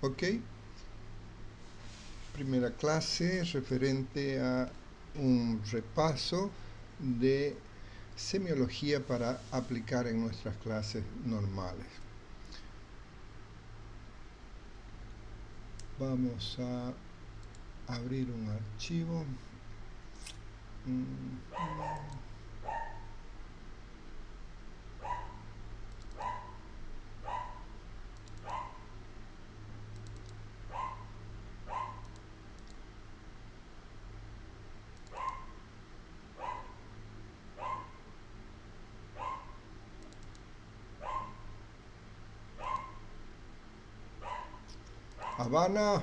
Ok, primera clase referente a un repaso de semiología para aplicar en nuestras clases normales. Vamos a abrir un archivo. Habana.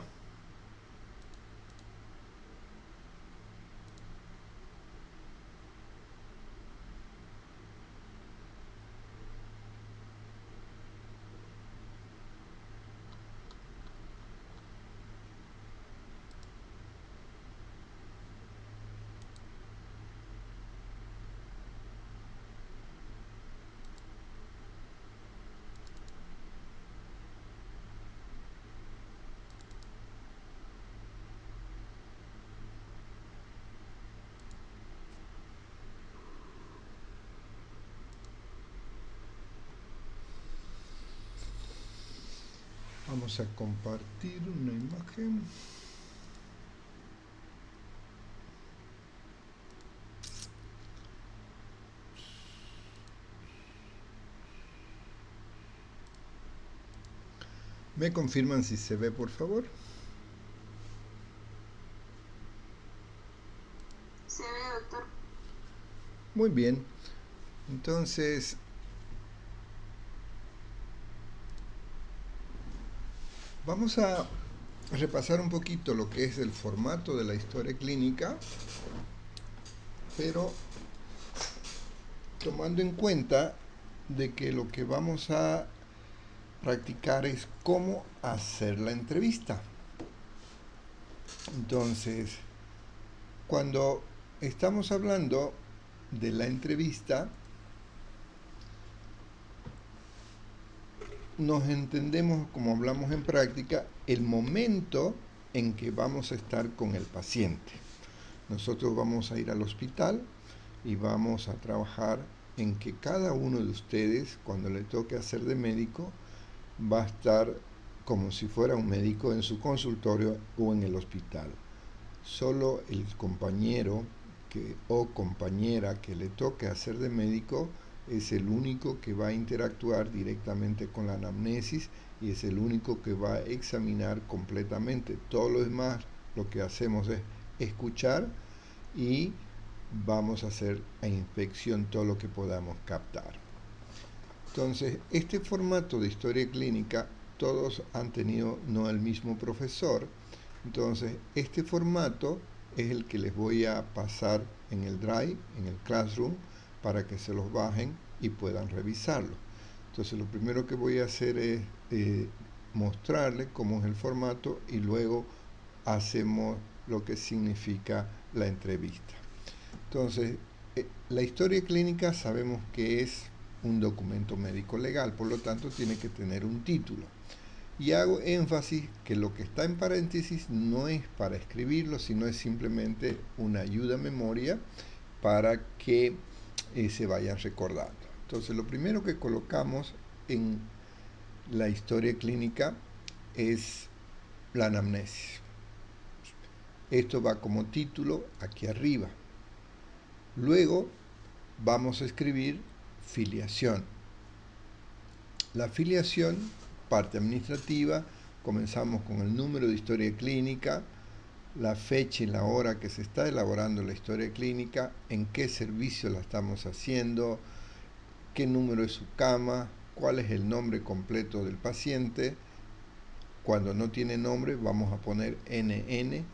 Vamos a compartir una imagen. ¿Me confirman si se ve, por favor? Se ve, doctor. Muy bien. Entonces, vamos a repasar un poquito lo que es el formato de la historia clínica, pero tomando en cuenta de que lo que vamos a practicar es cómo hacer la entrevista. Entonces, cuando estamos hablando de la entrevista, nos entendemos, como hablamos en práctica, el momento en que vamos a estar con el paciente. Nosotros vamos a ir al hospital y vamos a trabajar en que cada uno de ustedes, cuando le toque hacer de médico, va a estar como si fuera un médico en su consultorio o en el hospital. Solo el compañero o compañera que le toque hacer de médico es el único que va a interactuar directamente con la anamnesis y es el único que va a examinar completamente. Todo lo demás lo que hacemos es escuchar y vamos a hacer a inspección todo lo que podamos captar. Entonces, este formato de historia clínica, todos han tenido no el mismo profesor. Entonces, este formato es el que les voy a pasar en el Drive, en el Classroom, para que se los bajen y puedan revisarlo. Entonces, lo primero que voy a hacer es mostrarles cómo es el formato y luego hacemos lo que significa la entrevista. Entonces, la historia clínica sabemos que es un documento médico legal, por lo tanto tiene que tener un título. Y hago énfasis que lo que está en paréntesis no es para escribirlo, sino es simplemente una ayuda a memoria para que se vayan recordando. Entonces, lo primero que colocamos en la historia clínica es la anamnesis. Esto va como título aquí arriba. Luego vamos a escribir filiación. La filiación, parte administrativa, comenzamos con el número de historia clínica, la fecha y la hora que se está elaborando la historia clínica, en qué servicio la estamos haciendo, qué número es su cama, cuál es el nombre completo del paciente. Cuando no tiene nombre vamos a poner NN.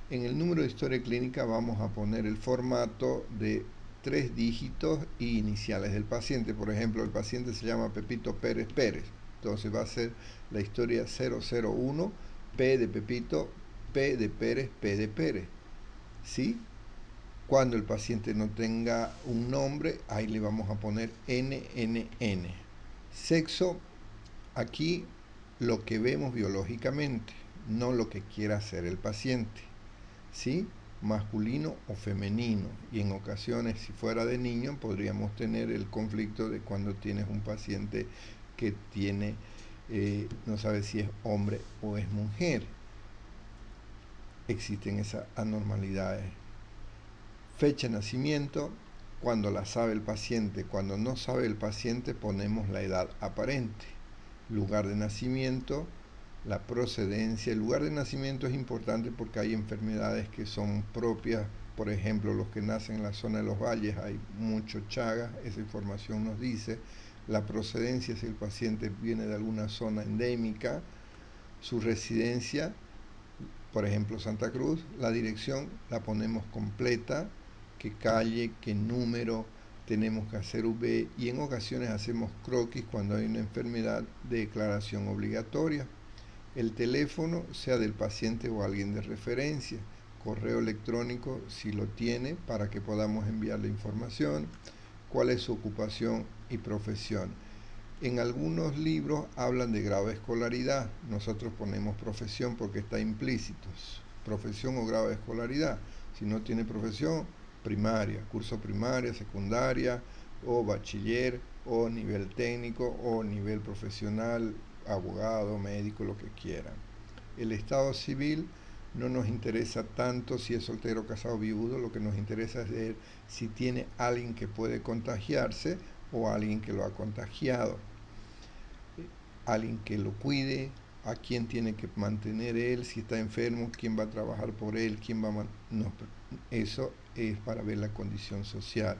En el número de historia clínica vamos a poner el formato de 3 dígitos y iniciales del paciente. Por ejemplo, el paciente se llama Pepito Pérez Pérez. Entonces va a ser la historia 001, P de Pepito, P de Pérez, P de Pérez. ¿Sí? Cuando el paciente no tenga un nombre, ahí le vamos a poner NNN. Sexo, aquí lo que vemos biológicamente, no lo que quiera hacer el paciente, ¿sí? Masculino o femenino, y en ocasiones, si fuera de niño, podríamos tener el conflicto de cuando tienes un paciente que tiene, no sabe si es hombre o es mujer. Existen esas anormalidades. Fecha de nacimiento, cuando la sabe el paciente. Cuando no sabe el paciente, ponemos la edad aparente. Lugar de nacimiento, la procedencia. El lugar de nacimiento es importante porque hay enfermedades que son propias. Por ejemplo, los que nacen en la zona de los valles, hay mucho Chagas, esa información nos dice. La procedencia, si el paciente viene de alguna zona endémica. Su residencia, por ejemplo Santa Cruz, la dirección la ponemos completa, qué calle, qué número, tenemos que hacer UV, y en ocasiones hacemos croquis cuando hay una enfermedad de declaración obligatoria. El teléfono, sea del paciente o alguien de referencia. Correo electrónico, si lo tiene, para que podamos enviar la información. ¿Cuál es su ocupación y profesión? En algunos libros hablan de grado de escolaridad. Nosotros ponemos profesión porque está implícito. Profesión o grado de escolaridad. Si no tiene profesión, primaria, curso primaria, secundaria, o bachiller, o nivel técnico, o nivel profesional, abogado, médico, lo que quieran. El estado civil no nos interesa tanto si es soltero, casado, viudo. Lo que nos interesa es ver si tiene alguien que puede contagiarse o alguien que lo ha contagiado, alguien que lo cuide, a quién tiene que mantener él, si está enfermo, quién va a trabajar por él, quién va a no, eso es para ver la condición social.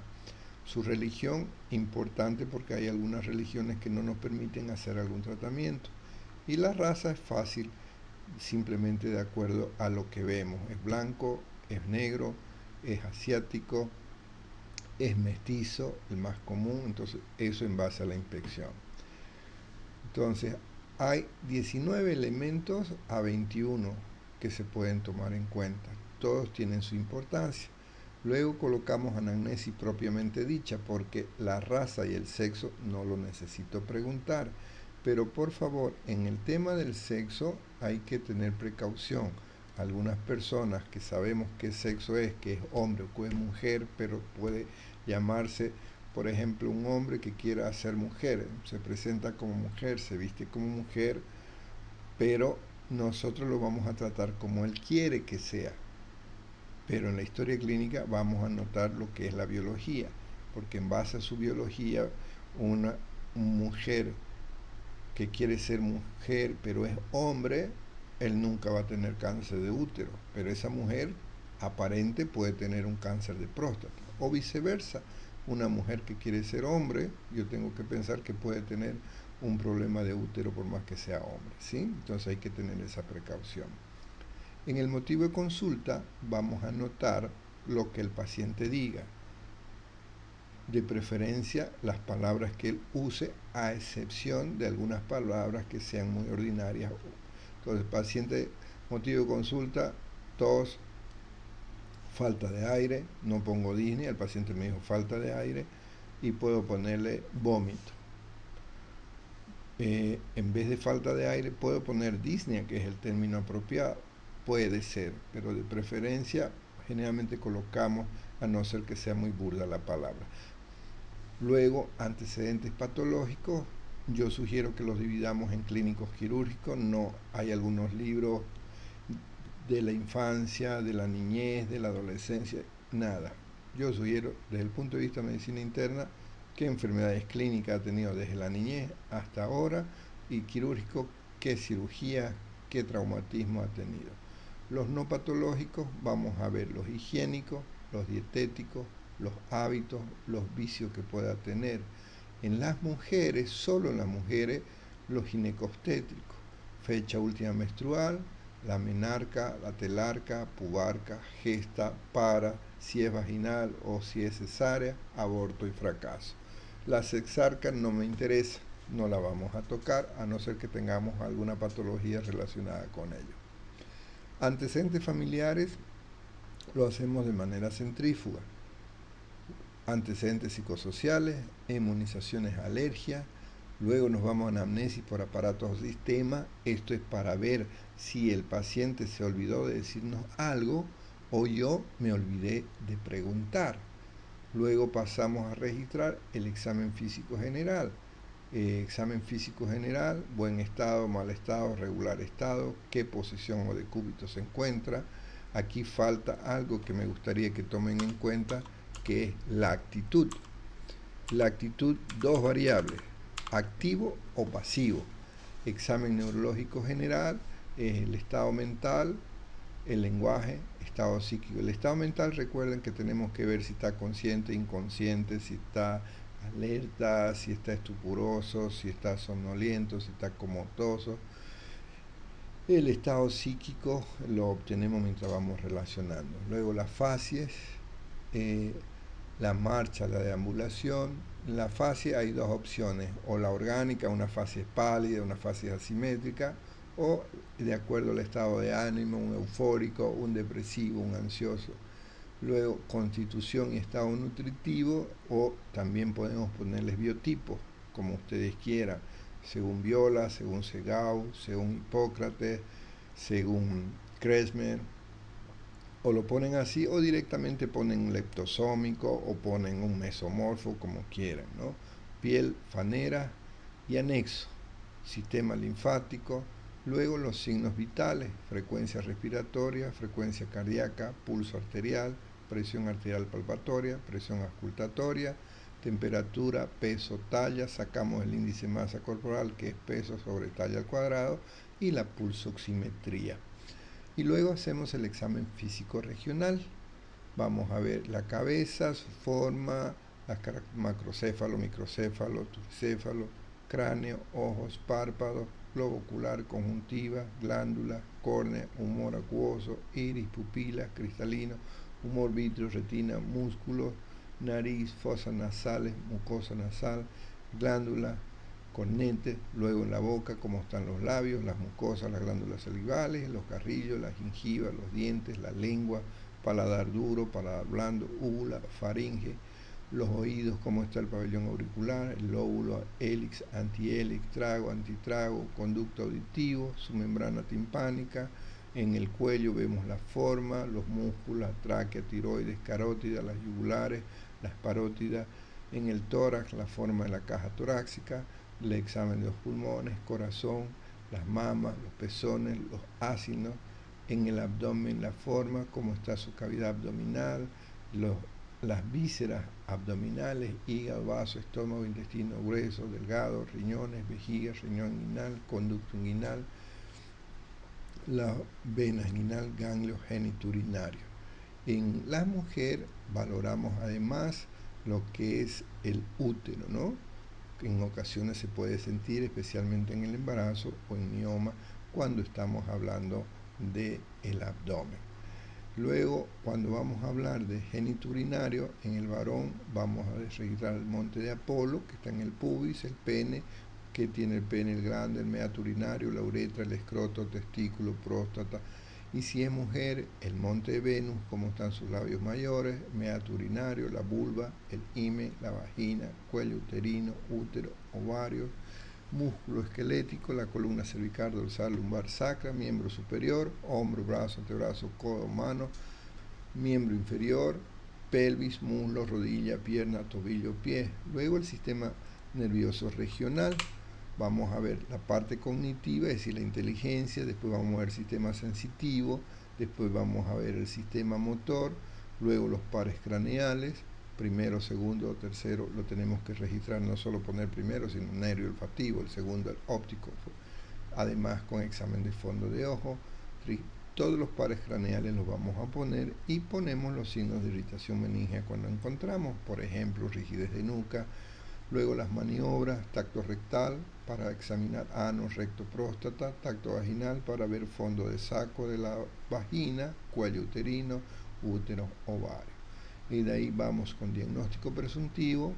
Su religión, importante porque hay algunas religiones que no nos permiten hacer algún tratamiento. Y la raza es fácil, simplemente de acuerdo a lo que vemos. Es blanco, es negro, es asiático, es mestizo, el más común. Entonces eso en base a la inspección. Entonces hay 19 elementos a 21 que se pueden tomar en cuenta. Todos tienen su importancia. Luego colocamos anamnesis propiamente dicha, porque la raza y el sexo no lo necesito preguntar. Pero por favor, en el tema del sexo hay que tener precaución. Algunas personas que sabemos qué sexo es, que es hombre o que es mujer, pero puede llamarse, por ejemplo, un hombre que quiera ser mujer, se presenta como mujer, se viste como mujer, pero nosotros lo vamos a tratar como él quiere que sea. Pero en la historia clínica vamos a notar lo que es la biología, porque en base a su biología, una mujer que quiere ser mujer pero es hombre, él nunca va a tener cáncer de útero, pero esa mujer aparente puede tener un cáncer de próstata, o viceversa. Una mujer que quiere ser hombre, yo tengo que pensar que puede tener un problema de útero por más que sea hombre, ¿sí? Entonces hay que tener esa precaución. En el motivo de consulta vamos a anotar lo que el paciente diga, de preferencia las palabras que él use, a excepción de algunas palabras que sean muy ordinarias. Entonces, paciente, motivo de consulta, tos, falta de aire, no pongo disnea, el paciente me dijo falta de aire, y puedo ponerle vómito. En vez de falta de aire puedo poner disnea, que es el término apropiado. Puede ser, pero de preferencia generalmente colocamos, a no ser que sea muy burda la palabra. Luego, antecedentes patológicos, yo sugiero que los dividamos en clínicos quirúrgicos. No hay algunos libros de la infancia, de la niñez, de la adolescencia, nada. Yo sugiero, desde el punto de vista de medicina interna, qué enfermedades clínicas ha tenido desde la niñez hasta ahora, y quirúrgico, qué cirugía, qué traumatismo ha tenido. Los no patológicos, vamos a ver los higiénicos, los dietéticos, los hábitos, los vicios que pueda tener. En las mujeres, solo en las mujeres, los ginecobstétricos, fecha última menstrual, la menarca, la telarca, pubarca, gesta, para, si es vaginal o si es cesárea, aborto y fracaso. La sexarca no me interesa, no la vamos a tocar, a no ser que tengamos alguna patología relacionada con ello. Antecedentes familiares lo hacemos de manera centrífuga. Antecedentes psicosociales, inmunizaciones, alergias, Luego nos vamos a anamnesis por aparatos o sistema. Esto es para ver si el paciente se olvidó de decirnos algo o yo me olvidé de preguntar. Luego pasamos a registrar el examen físico general. Examen físico general, buen estado, mal estado, regular estado, qué posición o decúbito se encuentra. Aquí falta algo que me gustaría que tomen en cuenta, que es la actitud. La actitud, dos variables, activo o pasivo. Examen neurológico general es el estado mental, el lenguaje, estado psíquico. El estado mental, recuerden que tenemos que ver si está consciente, inconsciente, si está alerta, si está estupuroso, si está somnoliento, si está comotoso. El estado psíquico lo obtenemos mientras vamos relacionando. Luego las facies, la marcha, la deambulación. En la fascia hay dos opciones, o la orgánica, una fascia pálida, una fascia asimétrica, o de acuerdo al estado de ánimo, un eufórico, un depresivo, un ansioso. Luego constitución y estado nutritivo, o también podemos ponerles biotipos, como ustedes quieran, según Viola, según Segau, según Hipócrates, según Kresmer, o lo ponen así o directamente ponen leptosómico o ponen un mesomorfo, como quieran, ¿no? Piel, fanera y anexo, sistema linfático, luego los signos vitales, frecuencia respiratoria, frecuencia cardíaca, pulso arterial, presión arterial palpatoria, presión auscultatoria, temperatura, peso, talla, sacamos el índice de masa corporal, que es peso sobre talla al cuadrado, y la pulsoximetría. Y luego hacemos el examen físico regional. Vamos a ver la cabeza, su forma, macrocéfalo, microcéfalo, tricéfalo, cráneo, ojos, párpados, globo ocular, conjuntiva, glándula, córnea, humor acuoso, iris, pupilas, cristalino, humor vítreo, retina, músculos, nariz, fosas nasales, mucosa nasal, glándula, cornete, luego en la boca, cómo están los labios, las mucosas, las glándulas salivales, los carrillos, la gengiva, los dientes, la lengua, paladar duro, paladar blando, úvula, faringe, los oídos, cómo está el pabellón auricular, el lóbulo, hélix, antihélix, trago, antitrago, conducto auditivo, su membrana timpánica. En el cuello vemos la forma, los músculos, la tráquea, tiroides, carótida, las yugulares, las parótidas. En el tórax, la forma de la caja torácica, el examen de los pulmones, corazón, las mamas, los pezones, los ácidos. En el abdomen, la forma, cómo está su cavidad abdominal, las vísceras abdominales, hígado, vaso, estómago, intestino grueso, delgado, riñones, vejiga, riñón inguinal, conducto inguinal, la vena inguinal, ganglio genitourinario. En la mujer valoramos además lo que es el útero, ¿no? En ocasiones se puede sentir, especialmente en el embarazo o en mioma, cuando estamos hablando del abdomen. Luego, cuando vamos a hablar de genitourinario, en el varón vamos a registrar el monte de Apolo, que está en el pubis, el pene, que tiene el pene, el glande, el meato urinario, la uretra, el escroto, testículo, próstata. Y si es mujer, el monte de Venus, cómo están sus labios mayores, meato urinario, la vulva, el himen, la vagina, cuello uterino, útero, ovario, músculo esquelético, la columna cervical, dorsal, lumbar, sacra, miembro superior, hombro, brazo, antebrazo, codo, mano, miembro inferior, pelvis, muslo, rodilla, pierna, tobillo, pie. Luego el sistema nervioso regional. Vamos a ver la parte cognitiva, es decir, la inteligencia, después vamos a ver el sistema sensitivo, después vamos a ver el sistema motor, luego los pares craneales, primero, segundo, tercero, lo tenemos que registrar, no solo poner primero, sino nervio olfativo, el segundo, el óptico, además con examen de fondo de ojo. Todos los pares craneales los vamos a poner y ponemos los signos de irritación meningea cuando encontramos, por ejemplo, rigidez de nuca. Luego las maniobras, tacto rectal para examinar ano, recto, próstata, tacto vaginal para ver fondo de saco de la vagina, cuello uterino, útero, ovario. Y de ahí vamos con diagnóstico presuntivo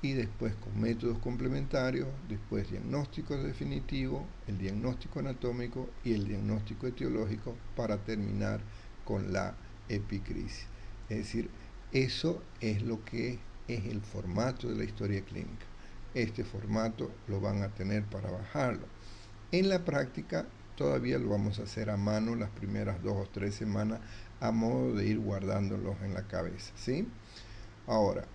y después con métodos complementarios, después diagnóstico definitivo, el diagnóstico anatómico y el diagnóstico etiológico para terminar con la epicrisis. Es decir, eso es lo que es el formato de la historia clínica. este formato lo van a tener para bajarlo. En la práctica todavía lo vamos a hacer a mano las primeras 2 o 3 semanas a modo de ir guardándolos en la cabeza, ¿sí? Ahora,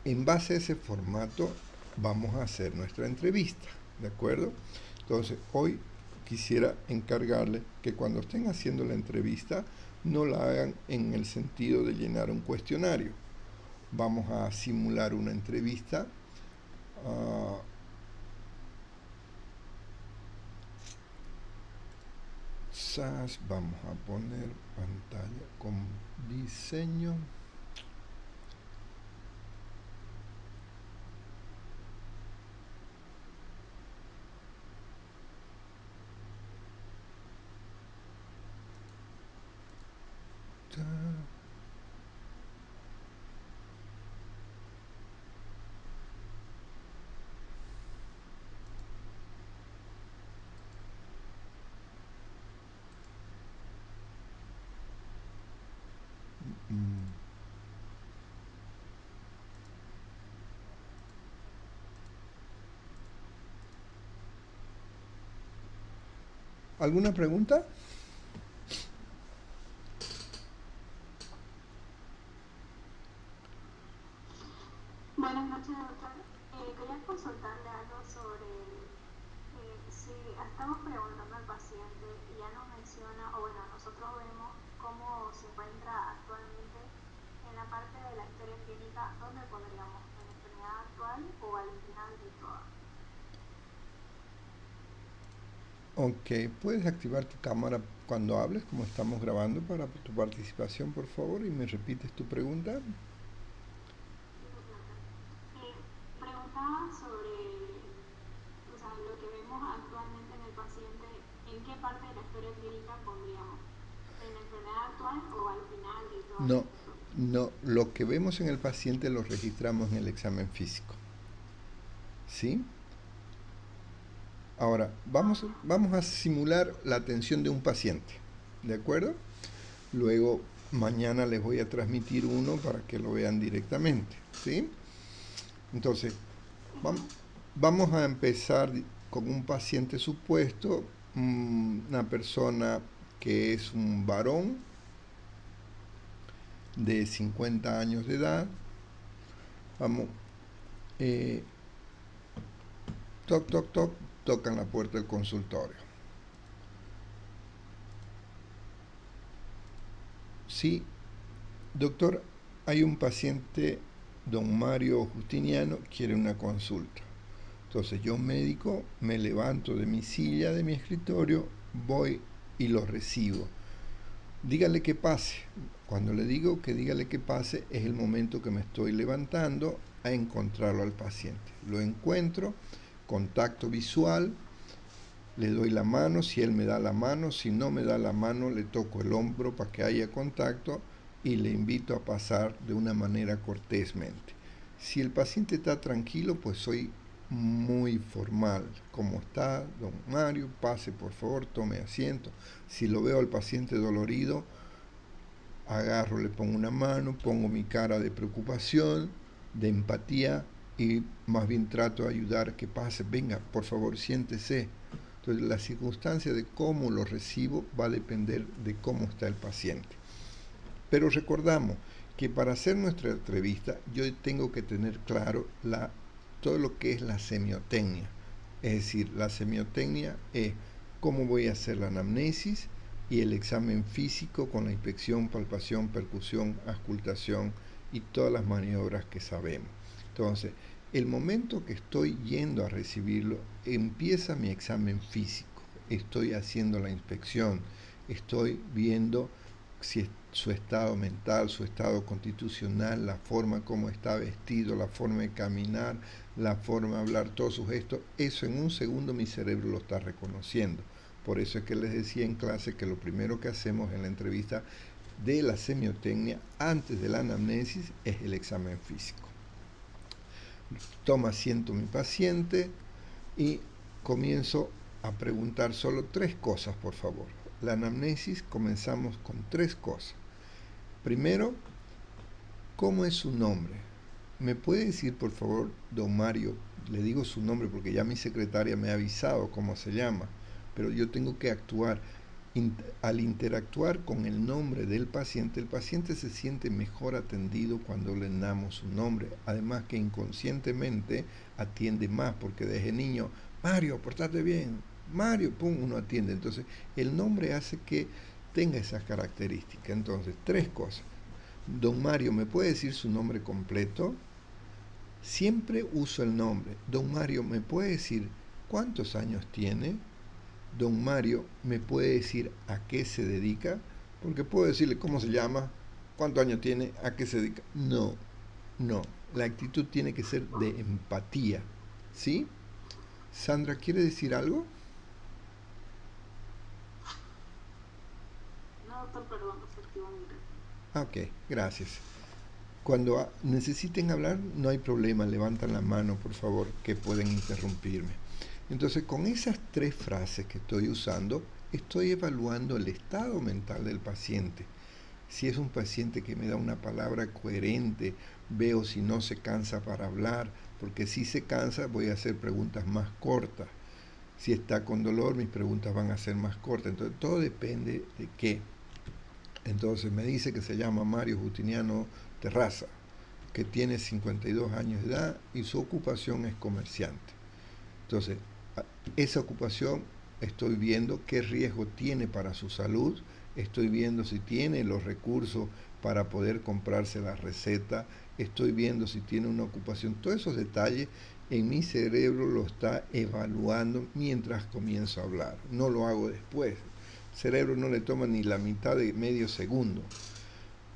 en base a ese formato vamos a hacer nuestra entrevista, ¿de acuerdo? Entonces, hoy quisiera encargarles que cuando estén haciendo la entrevista no la hagan en el sentido de llenar un cuestionario. Vamos a simular una entrevista. Vamos a poner pantalla con diseño. ¿Alguna pregunta? Buenas noches, doctor. Quería consultarle algo sobre si estamos preguntando al paciente y ya nos menciona, o bueno, nosotros vemos cómo se encuentra actualmente en la parte de la historia clínica, ¿dónde pondríamos? ¿En la enfermedad actual o al final de toda? Ok, ¿puedes activar tu cámara cuando hables, como estamos grabando, para tu participación, por favor? Y me repites tu pregunta. Preguntaba sobre, o sea, lo que vemos actualmente en el paciente, ¿en qué parte de la historia clínica pondríamos? ¿En la enfermedad actual o al final de toda la No, historia? no, lo que vemos en el paciente lo registramos en el examen físico. ¿Sí? Ahora, vamos a simular la atención de un paciente. ¿De acuerdo? Luego, mañana les voy a transmitir uno para que lo vean directamente. ¿Sí? Entonces, vamos a empezar con un paciente supuesto, una persona que es un varón de 50 años de edad. Vamos, toc, toc, toc, tocan la puerta del consultorio. Sí, doctor, hay un paciente, don Mario Justiniano, quiere una consulta. Entonces yo, médico, me levanto de mi silla, de mi escritorio, voy y lo recibo. Dígale que pase. Cuando le digo que dígale que pase, es el momento que me estoy levantando a encontrarlo al paciente. Lo encuentro, contacto visual, le doy la mano, si él me da la mano, si no me da la mano, le toco el hombro para que haya contacto y le invito a pasar de una manera cortésmente. Si el paciente está tranquilo, pues soy muy formal. ¿Cómo está, don Mario? Pase, por favor, tome asiento. Si lo veo al paciente dolorido, agarro, le pongo una mano, pongo mi cara de preocupación, de empatía y más bien trato de ayudar a que pase. Venga, por favor, siéntese. Entonces, la circunstancia de cómo lo recibo va a depender de cómo está el paciente. Pero recordamos que para hacer nuestra entrevista yo tengo que tener claro todo lo que es la semiotecnia. Es decir, la semiotecnia es cómo voy a hacer la anamnesis y el examen físico con la inspección, palpación, percusión, auscultación y todas las maniobras que sabemos. Entonces, el momento que estoy yendo a recibirlo, empieza mi examen físico. Estoy haciendo la inspección, estoy viendo si su estado mental, su estado constitucional, la forma como está vestido, la forma de caminar, la forma de hablar, todos sus gestos, eso en un segundo mi cerebro lo está reconociendo. Por eso es que les decía en clase que lo primero que hacemos en la entrevista de la semiotecnia antes de la anamnesis es el examen físico. Toma asiento mi paciente y comienzo a preguntar solo 3 cosas, por favor. La anamnesis comenzamos con 3 cosas. Primero, ¿cómo es su nombre? ¿Me puede decir, por favor, don Mario? Le digo su nombre porque ya mi secretaria me ha avisado cómo se llama, pero yo tengo que actuar. Al interactuar con el nombre del paciente, el paciente se siente mejor atendido cuando le damos su nombre. Además que inconscientemente atiende más, porque desde niño, Mario, portate bien, Mario, pum, uno atiende. Entonces, el nombre hace que tenga esas características. Entonces, tres cosas. Don Mario, ¿me puede decir su nombre completo? Siempre uso el nombre. Don Mario, ¿me puede decir cuántos años tiene? Don Mario, ¿me puede decir a qué se dedica? Porque puedo decirle cómo se llama, cuántos años tiene, a qué se dedica. No, no. La actitud tiene que ser de empatía. ¿Sí? Sandra, ¿quiere decir algo? No, doctor, perdón, efectivamente. Ok, gracias. Cuando necesiten hablar, no hay problema, levantan la mano, por favor, que pueden interrumpirme. Entonces, con esas tres frases que estoy usando, estoy evaluando el estado mental del paciente. Si es un paciente que me da una palabra coherente, veo si no se cansa para hablar, porque si se cansa voy a hacer preguntas más cortas. Si está con dolor, mis preguntas van a ser más cortas. Entonces, todo depende de qué. Entonces, me dice que se llama Mario Justiniano Terraza, que tiene 52 años de edad y su ocupación es comerciante. Entonces, esa ocupación estoy viendo qué riesgo tiene para su salud, estoy viendo si tiene los recursos para poder comprarse la receta, estoy viendo si tiene una ocupación. Todos esos detalles en mi cerebro lo está evaluando mientras comienzo a hablar. No lo hago después. El cerebro no le toma ni la mitad de medio segundo.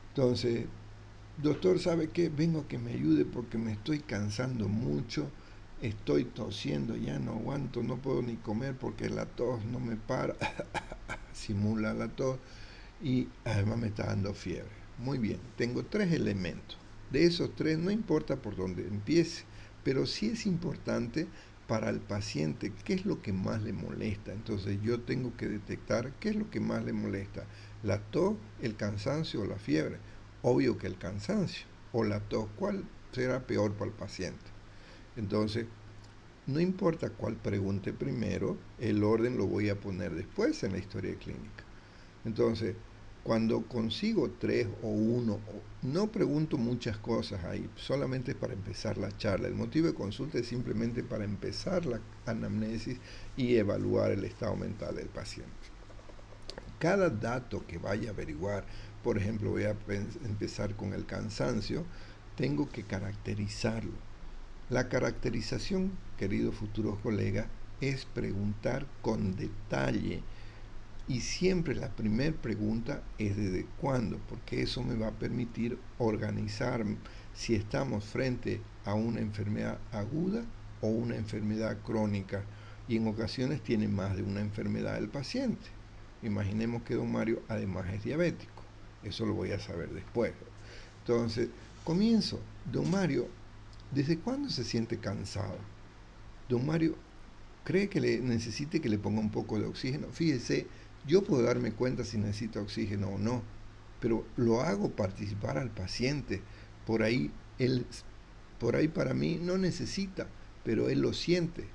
Entonces, doctor, ¿sabe qué? Vengo a que me ayude porque me estoy cansando mucho, estoy tosiendo, ya no aguanto, no puedo ni comer porque la tos no me para, simula la tos y además me está dando fiebre. Muy bien, tengo tres elementos. De esos tres, no importa por dónde empiece, pero sí es importante para el paciente qué es lo que más le molesta. Entonces yo tengo que detectar qué es lo que más le molesta, la tos, el cansancio o la fiebre. Obvio que el cansancio o la tos, ¿cuál será peor para el paciente? Entonces, no importa cuál pregunte primero, el orden lo voy a poner después en la historia clínica. Entonces, cuando consigo tres o uno, no pregunto muchas cosas ahí, solamente para empezar la charla. El motivo de consulta es simplemente para empezar la anamnesis y evaluar el estado mental del paciente. Cada dato que vaya a averiguar, por ejemplo, voy a empezar con el cansancio, tengo que caracterizarlo. La caracterización, queridos futuros colegas, es preguntar con detalle. Y siempre la primera pregunta es ¿desde cuándo? Porque eso me va a permitir organizar si estamos frente a una enfermedad aguda o una enfermedad crónica. Y en ocasiones tiene más de una enfermedad el paciente. Imaginemos que don Mario además es diabético. Eso lo voy a saber después. Entonces, comienzo. Don Mario, ¿desde cuándo se siente cansado? Don Mario, ¿cree que necesite que le ponga un poco de oxígeno? Fíjese, yo puedo darme cuenta si necesita oxígeno o no, pero lo hago participar al paciente. Por ahí, por ahí para mí no necesita, pero él lo siente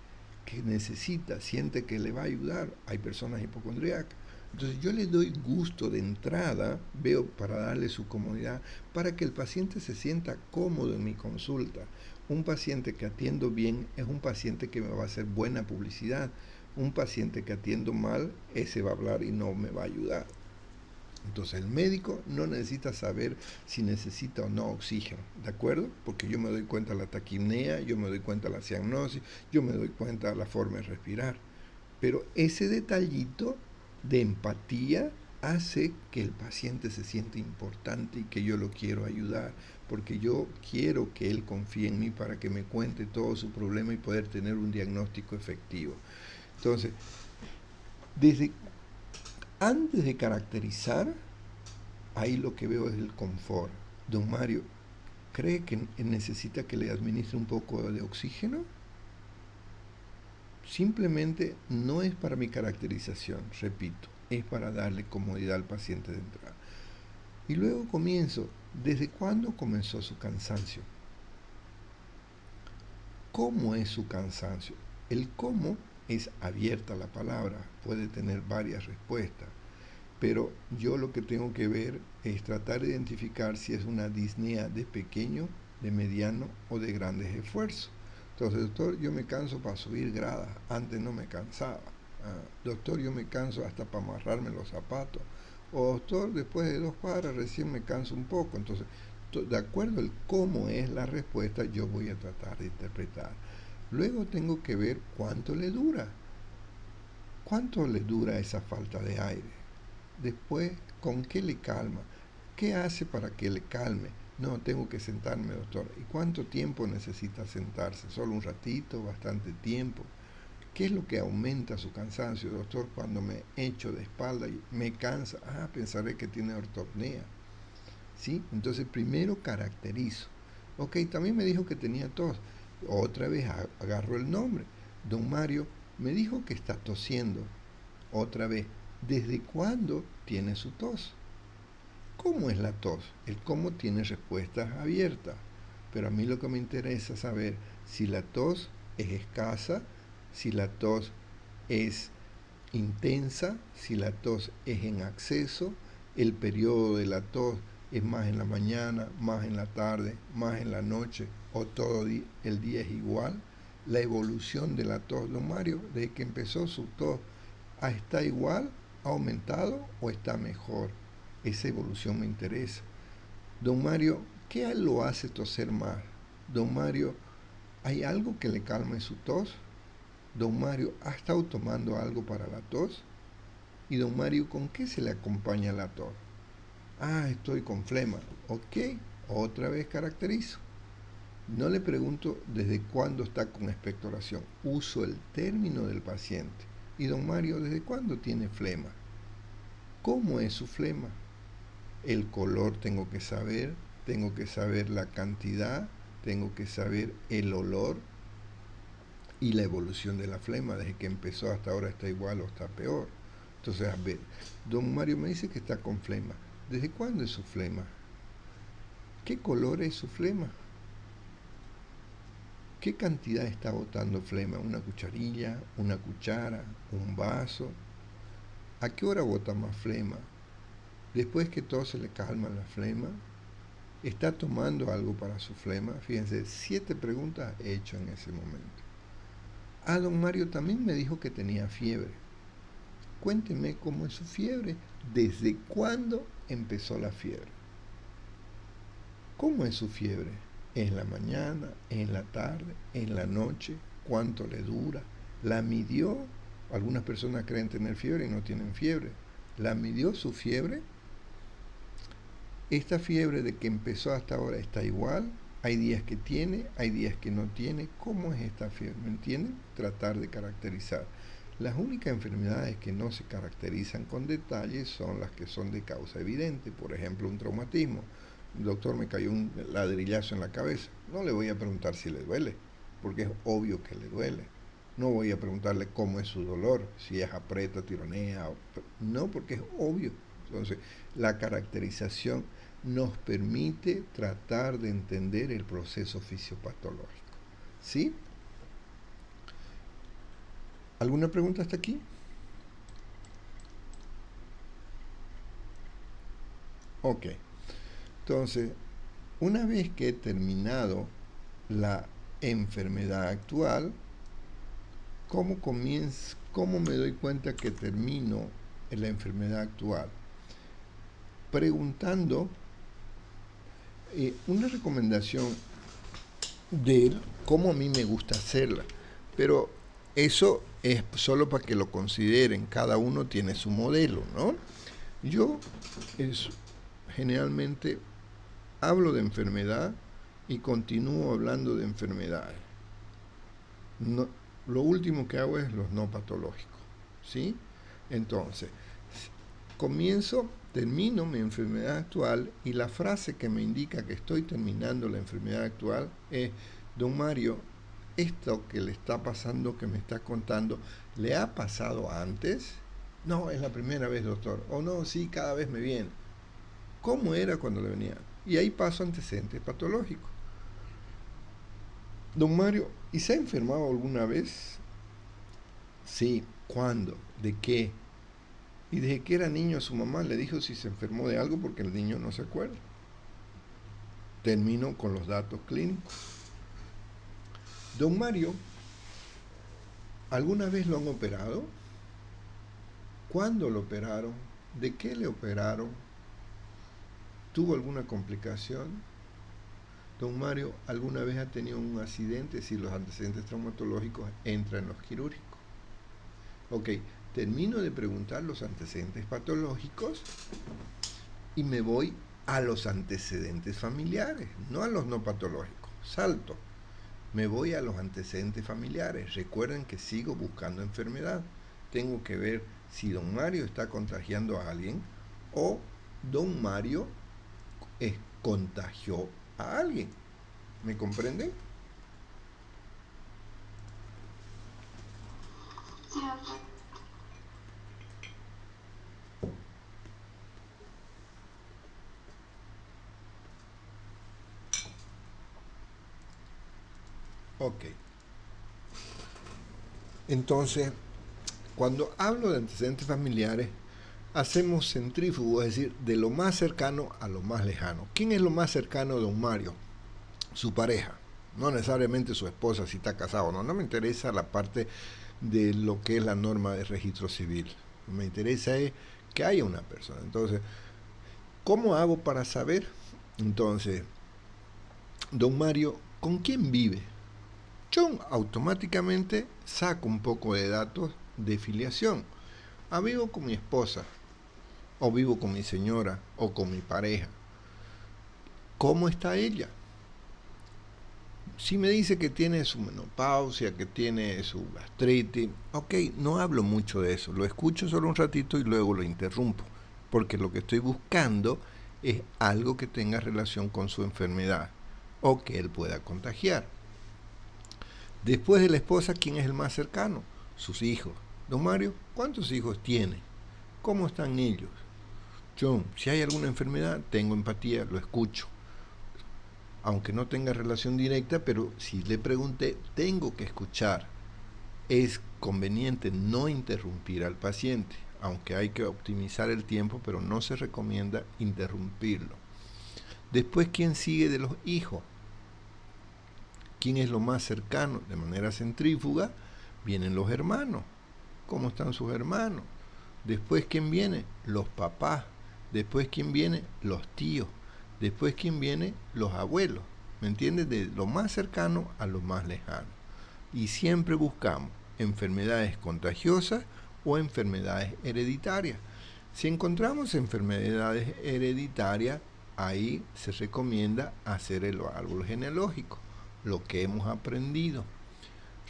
que necesita, siente que le va a ayudar. Hay personas hipocondríacas. Entonces yo le doy gusto de entrada, veo para darle su comodidad, para que el paciente se sienta cómodo en mi consulta. Un paciente que atiendo bien es un paciente que me va a hacer buena publicidad. Un paciente que atiendo mal, ese va a hablar y no me va a ayudar. Entonces el médico no necesita saber si necesita o no oxígeno, ¿de acuerdo? Porque yo me doy cuenta de la taquipnea, yo me doy cuenta de la cianosis, yo me doy cuenta de la forma de respirar. Pero ese detallito de empatía hace que el paciente se sienta importante y que yo lo quiero ayudar, porque yo quiero que él confíe en mí para que me cuente todo su problema y poder tener un diagnóstico efectivo. Entonces, desde antes de caracterizar, ahí lo que veo es el confort. Don Mario, ¿cree que necesita que le administre un poco de oxígeno? Simplemente no es para mi caracterización, repito, es para darle comodidad al paciente de entrada. Y luego comienzo, ¿desde cuándo comenzó su cansancio? ¿Cómo es su cansancio? El cómo es abierta la palabra, puede tener varias respuestas, pero yo lo que tengo que ver es tratar de identificar si es una disnea de pequeño, de mediano o de grandes esfuerzos. Entonces, doctor, yo me canso para subir gradas, antes no me cansaba. Doctor, yo me canso hasta para amarrarme los zapatos. O doctor, después de 2 cuadras recién me canso un poco. Entonces, de acuerdo al cómo es la respuesta, yo voy a tratar de interpretar. Luego tengo que ver cuánto le dura. ¿Cuánto le dura esa falta de aire? Después, ¿con qué le calma? ¿Qué hace para que le calme? No, tengo que sentarme, doctor. ¿Y cuánto tiempo necesita sentarse? ¿Solo un ratito? ¿Bastante tiempo? ¿Qué es lo que aumenta su cansancio, doctor? Cuando me echo de espalda y me cansa. Pensaré que tiene ortopnea. ¿Sí? Entonces, primero caracterizo. Ok, también me dijo que tenía tos. Otra vez agarro el nombre. Don Mario me dijo que está tosiendo. Otra vez, ¿desde cuándo tiene su tos? ¿Cómo es la tos? El cómo tiene respuestas abiertas. Pero a mí lo que me interesa es saber si la tos es escasa, si la tos es intensa, si la tos es en acceso, el periodo de la tos es más en la mañana, más en la tarde, más en la noche o todo el día es igual. La evolución de la tos, don Mario, desde que empezó su tos, ¿está igual, ha aumentado o está mejor? Esa evolución me interesa. Don Mario, ¿qué lo hace toser más? Don Mario, ¿hay algo que le calme su tos? Don Mario, ¿ha estado tomando algo para la tos? Y don Mario, ¿con qué se le acompaña la tos? Estoy con flema. Ok, otra vez caracterizo. No le pregunto desde cuándo está con expectoración. Uso el término del paciente. Y don Mario, ¿desde cuándo tiene flema? ¿Cómo es su flema? El color tengo que saber la cantidad, tengo que saber el olor y la evolución de la flema, desde que empezó hasta ahora está igual o está peor. Entonces, a ver, don Mario me dice que está con flema. ¿Desde cuándo es su flema? ¿Qué color es su flema? ¿Qué cantidad está botando flema? ¿Una cucharilla? ¿Una cuchara? ¿Un vaso? ¿A qué hora bota más flema? Después que todo se le calma la flema, ¿está tomando algo para su flema? Fíjense, 7 preguntas he hecho en ese momento. Don Mario también me dijo que tenía fiebre. Cuénteme cómo es su fiebre. ¿Desde cuándo empezó la fiebre? ¿Cómo es su fiebre? ¿En la mañana? ¿En la tarde? ¿En la noche? ¿Cuánto le dura? ¿La midió? Algunas personas creen tener fiebre y no tienen fiebre. ¿La midió su fiebre? Esta fiebre de que empezó hasta ahora está igual. Hay días que tiene, hay días que no tiene. ¿Cómo es esta fiebre? ¿Me entienden? Tratar de caracterizar. Las únicas enfermedades que no se caracterizan con detalle son las que son de causa evidente. Por ejemplo, un traumatismo. Doctor, me cayó un ladrillazo en la cabeza. No le voy a preguntar si le duele, porque es obvio que le duele. No voy a preguntarle cómo es su dolor, si es aprieta, tironea. No, porque es obvio. Entonces, la caracterización nos permite tratar de entender el proceso fisiopatológico. ¿Sí? ¿Alguna pregunta hasta aquí? Ok. Entonces, una vez que he terminado la enfermedad actual, ¿cómo me doy cuenta que termino la enfermedad actual? Preguntando una recomendación de cómo a mí me gusta hacerla, pero eso es solo para que lo consideren, cada uno tiene su modelo, ¿no? Yo generalmente hablo de enfermedad y continúo hablando de enfermedades. No, lo último que hago es los no patológicos, ¿sí? Entonces, termino mi enfermedad actual y la frase que me indica que estoy terminando la enfermedad actual es: don Mario, esto que le está pasando, que me está contando, ¿le ha pasado antes? No, es la primera vez, doctor. O no, sí, cada vez me viene. ¿Cómo era cuando le venía? Y ahí paso antecedentes patológicos. Don Mario, ¿y se ha enfermado alguna vez? Sí, ¿cuándo? ¿De qué? Y desde que era niño su mamá le dijo si se enfermó de algo porque el niño no se acuerda. Termino con los datos clínicos. Don Mario, ¿alguna vez lo han operado? ¿Cuándo lo operaron? ¿De qué le operaron? ¿Tuvo alguna complicación? Don Mario, ¿alguna vez ha tenido un accidente si los antecedentes traumatológicos entran en los quirúrgicos? Ok, termino de preguntar los antecedentes patológicos y me voy a los antecedentes familiares, no a los no patológicos. Salto. Me voy a los antecedentes familiares. Recuerden que sigo buscando enfermedad. Tengo que ver si don Mario está contagiando a alguien o don Mario contagió a alguien. ¿Me comprenden? Sí, doctor. Ok. Entonces, cuando hablo de antecedentes familiares, hacemos centrífugo, es decir, de lo más cercano a lo más lejano. ¿Quién es lo más cercano a don Mario? Su pareja, no necesariamente su esposa si está casado, no me interesa la parte de lo que es la norma de registro civil, me interesa es que haya una persona. Entonces, ¿cómo hago para saber? Entonces, don Mario, ¿con quién vive? Yo automáticamente saco un poco de datos de filiación. Vivo con mi esposa, o vivo con mi señora, o con mi pareja. ¿Cómo está ella? Si me dice que tiene su menopausia, que tiene su gastritis, ok, no hablo mucho de eso, lo escucho solo un ratito y luego lo interrumpo, porque lo que estoy buscando es algo que tenga relación con su enfermedad o que él pueda contagiar. Después de la esposa, ¿quién es el más cercano? Sus hijos. Don Mario, ¿cuántos hijos tiene? ¿Cómo están ellos? John, si hay alguna enfermedad, tengo empatía, lo escucho. Aunque no tenga relación directa, pero si le pregunté, tengo que escuchar. Es conveniente no interrumpir al paciente, aunque hay que optimizar el tiempo, pero no se recomienda interrumpirlo. Después, ¿quién sigue de los hijos? ¿Quién es lo más cercano? De manera centrífuga, vienen los hermanos. ¿Cómo están sus hermanos? Después, ¿quién viene? Los papás. Después, ¿quién viene? Los tíos. Después, ¿quién viene? Los abuelos. ¿Me entiendes? De lo más cercano a lo más lejano. Y siempre buscamos enfermedades contagiosas o enfermedades hereditarias. Si encontramos enfermedades hereditarias, ahí se recomienda hacer el árbol genealógico, lo que hemos aprendido.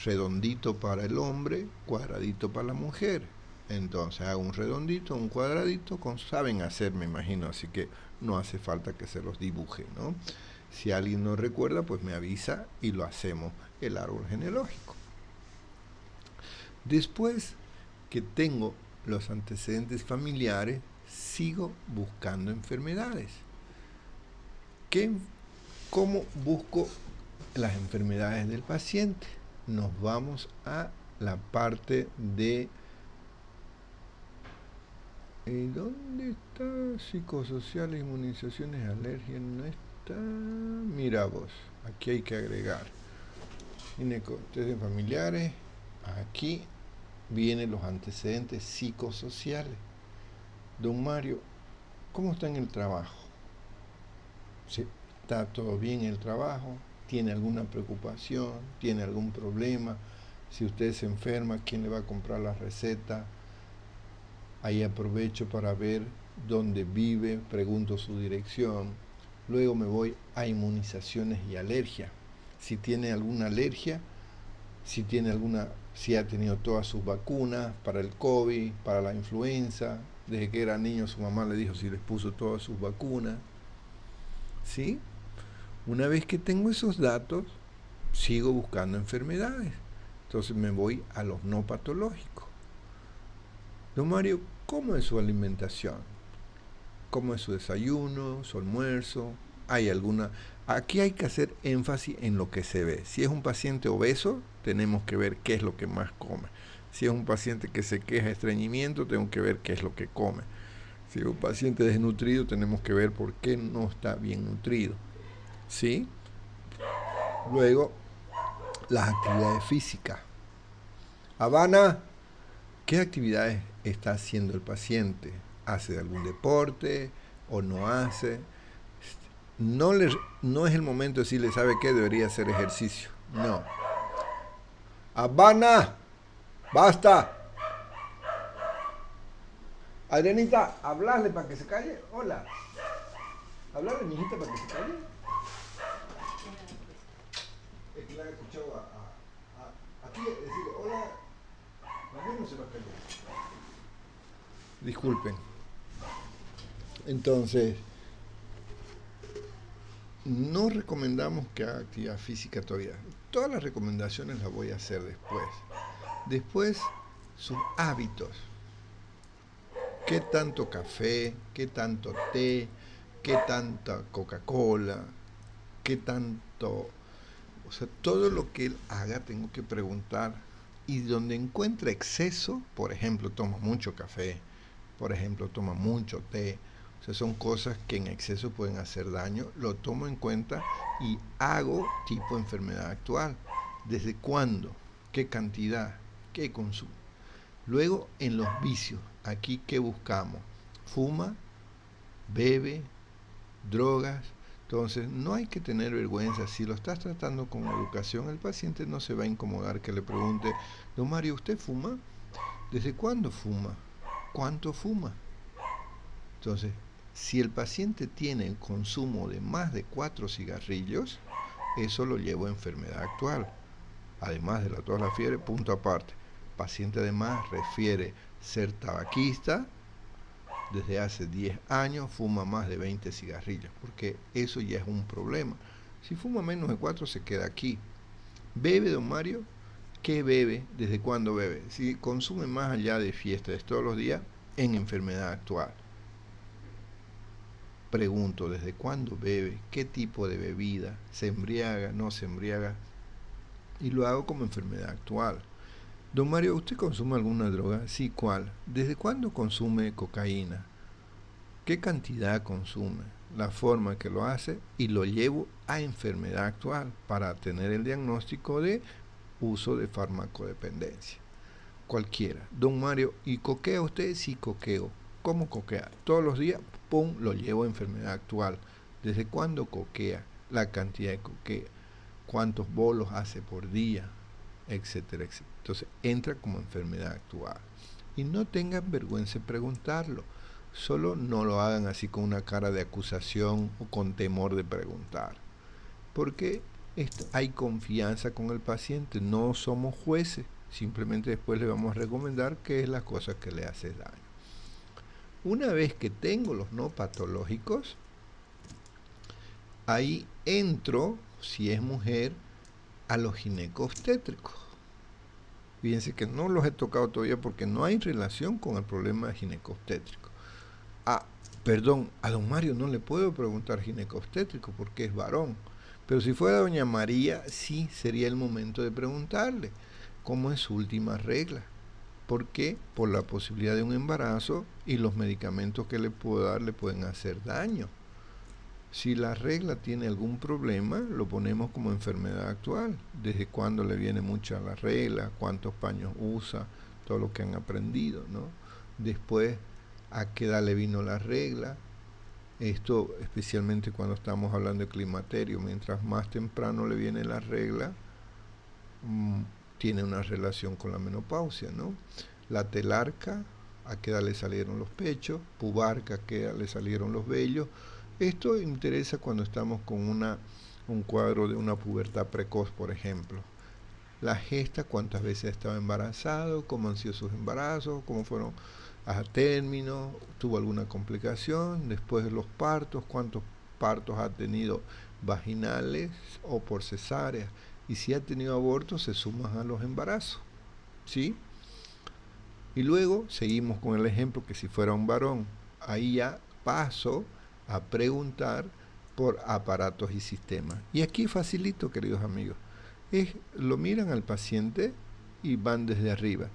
Redondito para el hombre, cuadradito para la mujer. Entonces hago un redondito, un cuadradito, saben hacer, me imagino, así que no hace falta que se los dibuje, ¿no? Si alguien no recuerda, pues me avisa y lo hacemos, el árbol genealógico. Después que tengo los antecedentes familiares, sigo buscando enfermedades. ¿Cómo busco las enfermedades del paciente? Nos vamos a la parte de ¿dónde está? Psicosociales, inmunizaciones, alergias, no está. Mira vos, aquí hay que agregar antecedentes familiares. Aquí vienen los antecedentes psicosociales. Don Mario, ¿cómo está en el trabajo? ¿Está todo bien en el trabajo? ¿Tiene alguna preocupación? ¿Tiene algún problema? Si usted se enferma, ¿quién le va a comprar la receta? Ahí aprovecho para ver dónde vive, pregunto su dirección. Luego me voy a inmunizaciones y alergia. Si tiene alguna alergia, si ha tenido todas sus vacunas para el COVID, para la influenza. Desde que era niño su mamá le dijo si les puso todas sus vacunas. ¿Sí? Una vez que tengo esos datos, sigo buscando enfermedades. Entonces me voy a los no patológicos. Don Mario, ¿cómo es su alimentación? ¿Cómo es su desayuno, su almuerzo? hay alguna... Aquí hay que hacer énfasis en lo que se ve. Si es un paciente obeso, tenemos que ver qué es lo que más come. Si es un paciente que se queja de estreñimiento, tenemos que ver qué es lo que come. Si es un paciente desnutrido, tenemos que ver por qué no está bien nutrido. ¿Sí? Luego, las actividades físicas. Habana, ¿qué actividades está haciendo el paciente? ¿Hace algún deporte o no hace? No, no es el momento de decirle, ¿sabe qué? Debería hacer ejercicio. No. Habana, basta. Adrianita, hablarle para que se calle. Hola. Hablarle, mijita, para que se calle. Es que la he escuchado a ti decirle, hola. La no se va a callar. Disculpen. Entonces, no recomendamos que haga actividad física todavía. Todas las recomendaciones las voy a hacer después. Después, sus hábitos. ¿Qué tanto café? ¿Qué tanto té? ¿Qué tanta Coca-Cola? ¿Qué tanto? O sea, todo lo que él haga tengo que preguntar. Y donde encuentre exceso, por ejemplo, toma mucho café, por ejemplo, toma mucho té, o sea, son cosas que en exceso pueden hacer daño, lo tomo en cuenta y hago tipo enfermedad actual. ¿Desde cuándo? ¿Qué cantidad? ¿Qué consumo? Luego, en los vicios, aquí ¿qué buscamos? Fuma, bebe, drogas. Entonces, no hay que tener vergüenza. Si lo estás tratando con educación, el paciente no se va a incomodar que le pregunte, don Mario, ¿usted fuma? ¿Desde cuándo fuma? ¿Cuánto fuma? Entonces, si el paciente tiene el consumo de más de 4 cigarrillos, eso lo lleva a enfermedad actual. Además de toda la fiebre, punto aparte. Paciente además refiere ser tabaquista, desde hace 10 años fuma más de 20 cigarrillos, porque eso ya es un problema. Si fuma menos de 4 se queda aquí. ¿Bebe, don Mario? ¿Qué bebe? ¿Desde cuándo bebe? Si consume más allá de fiestas todos los días, en enfermedad actual. Pregunto, ¿desde cuándo bebe? ¿Qué tipo de bebida? ¿Se embriaga? ¿No se embriaga? Y lo hago como enfermedad actual. Don Mario, ¿usted consume alguna droga? Sí, ¿cuál? ¿Desde cuándo consume cocaína? ¿Qué cantidad consume? La forma que lo hace y lo llevo a enfermedad actual para tener el diagnóstico de uso de farmacodependencia. Cualquiera. Don Mario, ¿y coquea usted? Sí, coqueo. ¿Cómo coquea? Todos los días, pum, lo llevo a enfermedad actual. ¿Desde cuándo coquea? La cantidad de coquea. ¿Cuántos bolos hace por día? Etcétera, etcétera. Entonces entra como enfermedad actual. Y no tengan vergüenza de preguntarlo. Solo no lo hagan así con una cara de acusación o con temor de preguntar. Porque hay confianza con el paciente. No somos jueces. Simplemente después le vamos a recomendar qué es la cosa que le hace daño. Una vez que tengo los no patológicos, ahí entro, si es mujer, a los ginecobstétricos. Fíjense que no los he tocado todavía porque no hay relación con el problema ginecobstétrico. Perdón, a don Mario no le puedo preguntar ginecobstétrico porque es varón. Pero si fuera doña María, sí sería el momento de preguntarle cómo es su última regla. ¿Por qué? Por la posibilidad de un embarazo y los medicamentos que le puedo dar le pueden hacer daño. Si la regla tiene algún problema, lo ponemos como enfermedad actual. ¿Desde cuándo le viene mucha la regla? ¿Cuántos paños usa? Todo lo que han aprendido, ¿no? Después, ¿a qué edad le vino la regla? Esto especialmente cuando estamos hablando de climaterio. Mientras más temprano le viene la regla, tiene una relación con la menopausia, ¿no? La telarca, ¿a qué edad le salieron los pechos? Pubarca, ¿a qué edad le salieron los vellos? Esto interesa cuando estamos con un cuadro de una pubertad precoz, por ejemplo. La gesta, cuántas veces ha estado embarazado, cómo han sido sus embarazos, cómo fueron a término, tuvo alguna complicación, después de los partos, cuántos partos ha tenido vaginales o por cesárea, y si ha tenido abortos se suman a los embarazos, ¿sí? Y luego seguimos con el ejemplo que si fuera un varón, ahí ya paso a preguntar por aparatos y sistemas. Y aquí facilito, queridos amigos. Lo miran al paciente y van desde arriba.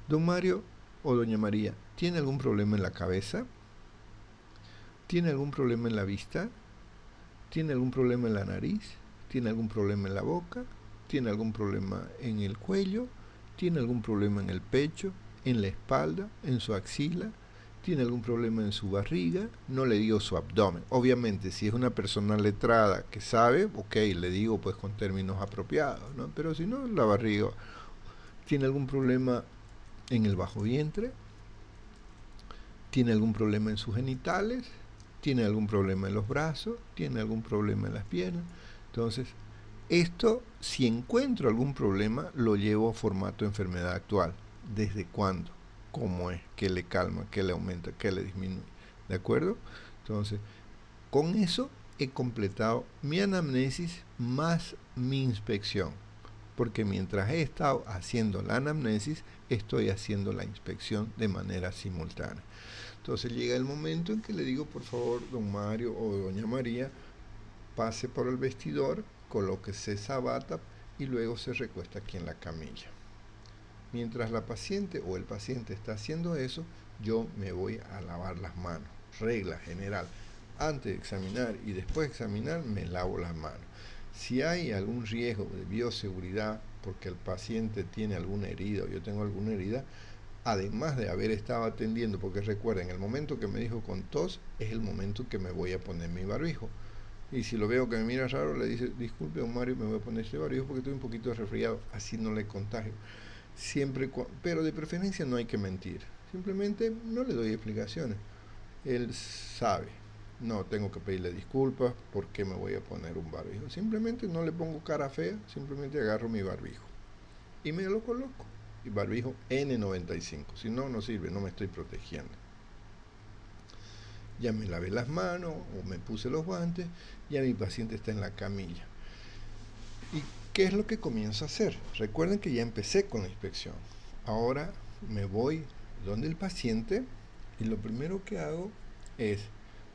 Don Mario o doña María, ¿tiene algún problema en la cabeza? ¿Tiene algún problema en la vista? ¿Tiene algún problema en la nariz? ¿Tiene algún problema en la boca? ¿Tiene algún problema en el cuello? ¿Tiene algún problema en el pecho? ¿En la espalda? ¿En su axila? ¿Tiene algún problema en su barriga? No le digo su abdomen. Obviamente, si es una persona letrada que sabe, ok, le digo pues con términos apropiados, ¿no? Pero si no, la barriga. ¿Tiene algún problema en el bajo vientre? ¿Tiene algún problema en sus genitales? ¿Tiene algún problema en los brazos? ¿Tiene algún problema en las piernas? Entonces, esto, si encuentro algún problema, lo llevo a formato de enfermedad actual. ¿Desde cuándo? ¿Cómo es? ¿Qué le calma? ¿Qué le aumenta? ¿Qué le disminuye? ¿De acuerdo? Entonces, con eso he completado mi anamnesis más mi inspección. Porque mientras he estado haciendo la anamnesis, estoy haciendo la inspección de manera simultánea. Entonces llega el momento en que le digo, por favor, don Mario o doña María, pase por el vestidor, colóquese esa bata y luego se recuesta aquí en la camilla. Mientras la paciente o el paciente está haciendo eso, yo me voy a lavar las manos. Regla general, antes de examinar y después de examinar, me lavo las manos. Si hay algún riesgo de bioseguridad, porque el paciente tiene alguna herida o yo tengo alguna herida, además de haber estado atendiendo, porque recuerden, el momento que me dijo con tos es el momento que me voy a poner mi barbijo. Y si lo veo que me mira raro, le dice, disculpe, don Mario, me voy a poner este barbijo porque estoy un poquito resfriado, así no le contagio. Pero de preferencia no hay que mentir. Simplemente no le doy explicaciones. Él sabe. No tengo que pedirle disculpas porque me voy a poner un barbijo. Simplemente no le pongo cara fea, simplemente agarro mi barbijo y me lo coloco. Y barbijo N95. Si no, no sirve, no me estoy protegiendo. Ya me lavé las manos o me puse los guantes, ya mi paciente está en la camilla. ¿Y qué es lo que comienzo a hacer? Recuerden que ya empecé con la inspección. Ahora me voy donde el paciente y lo primero que hago es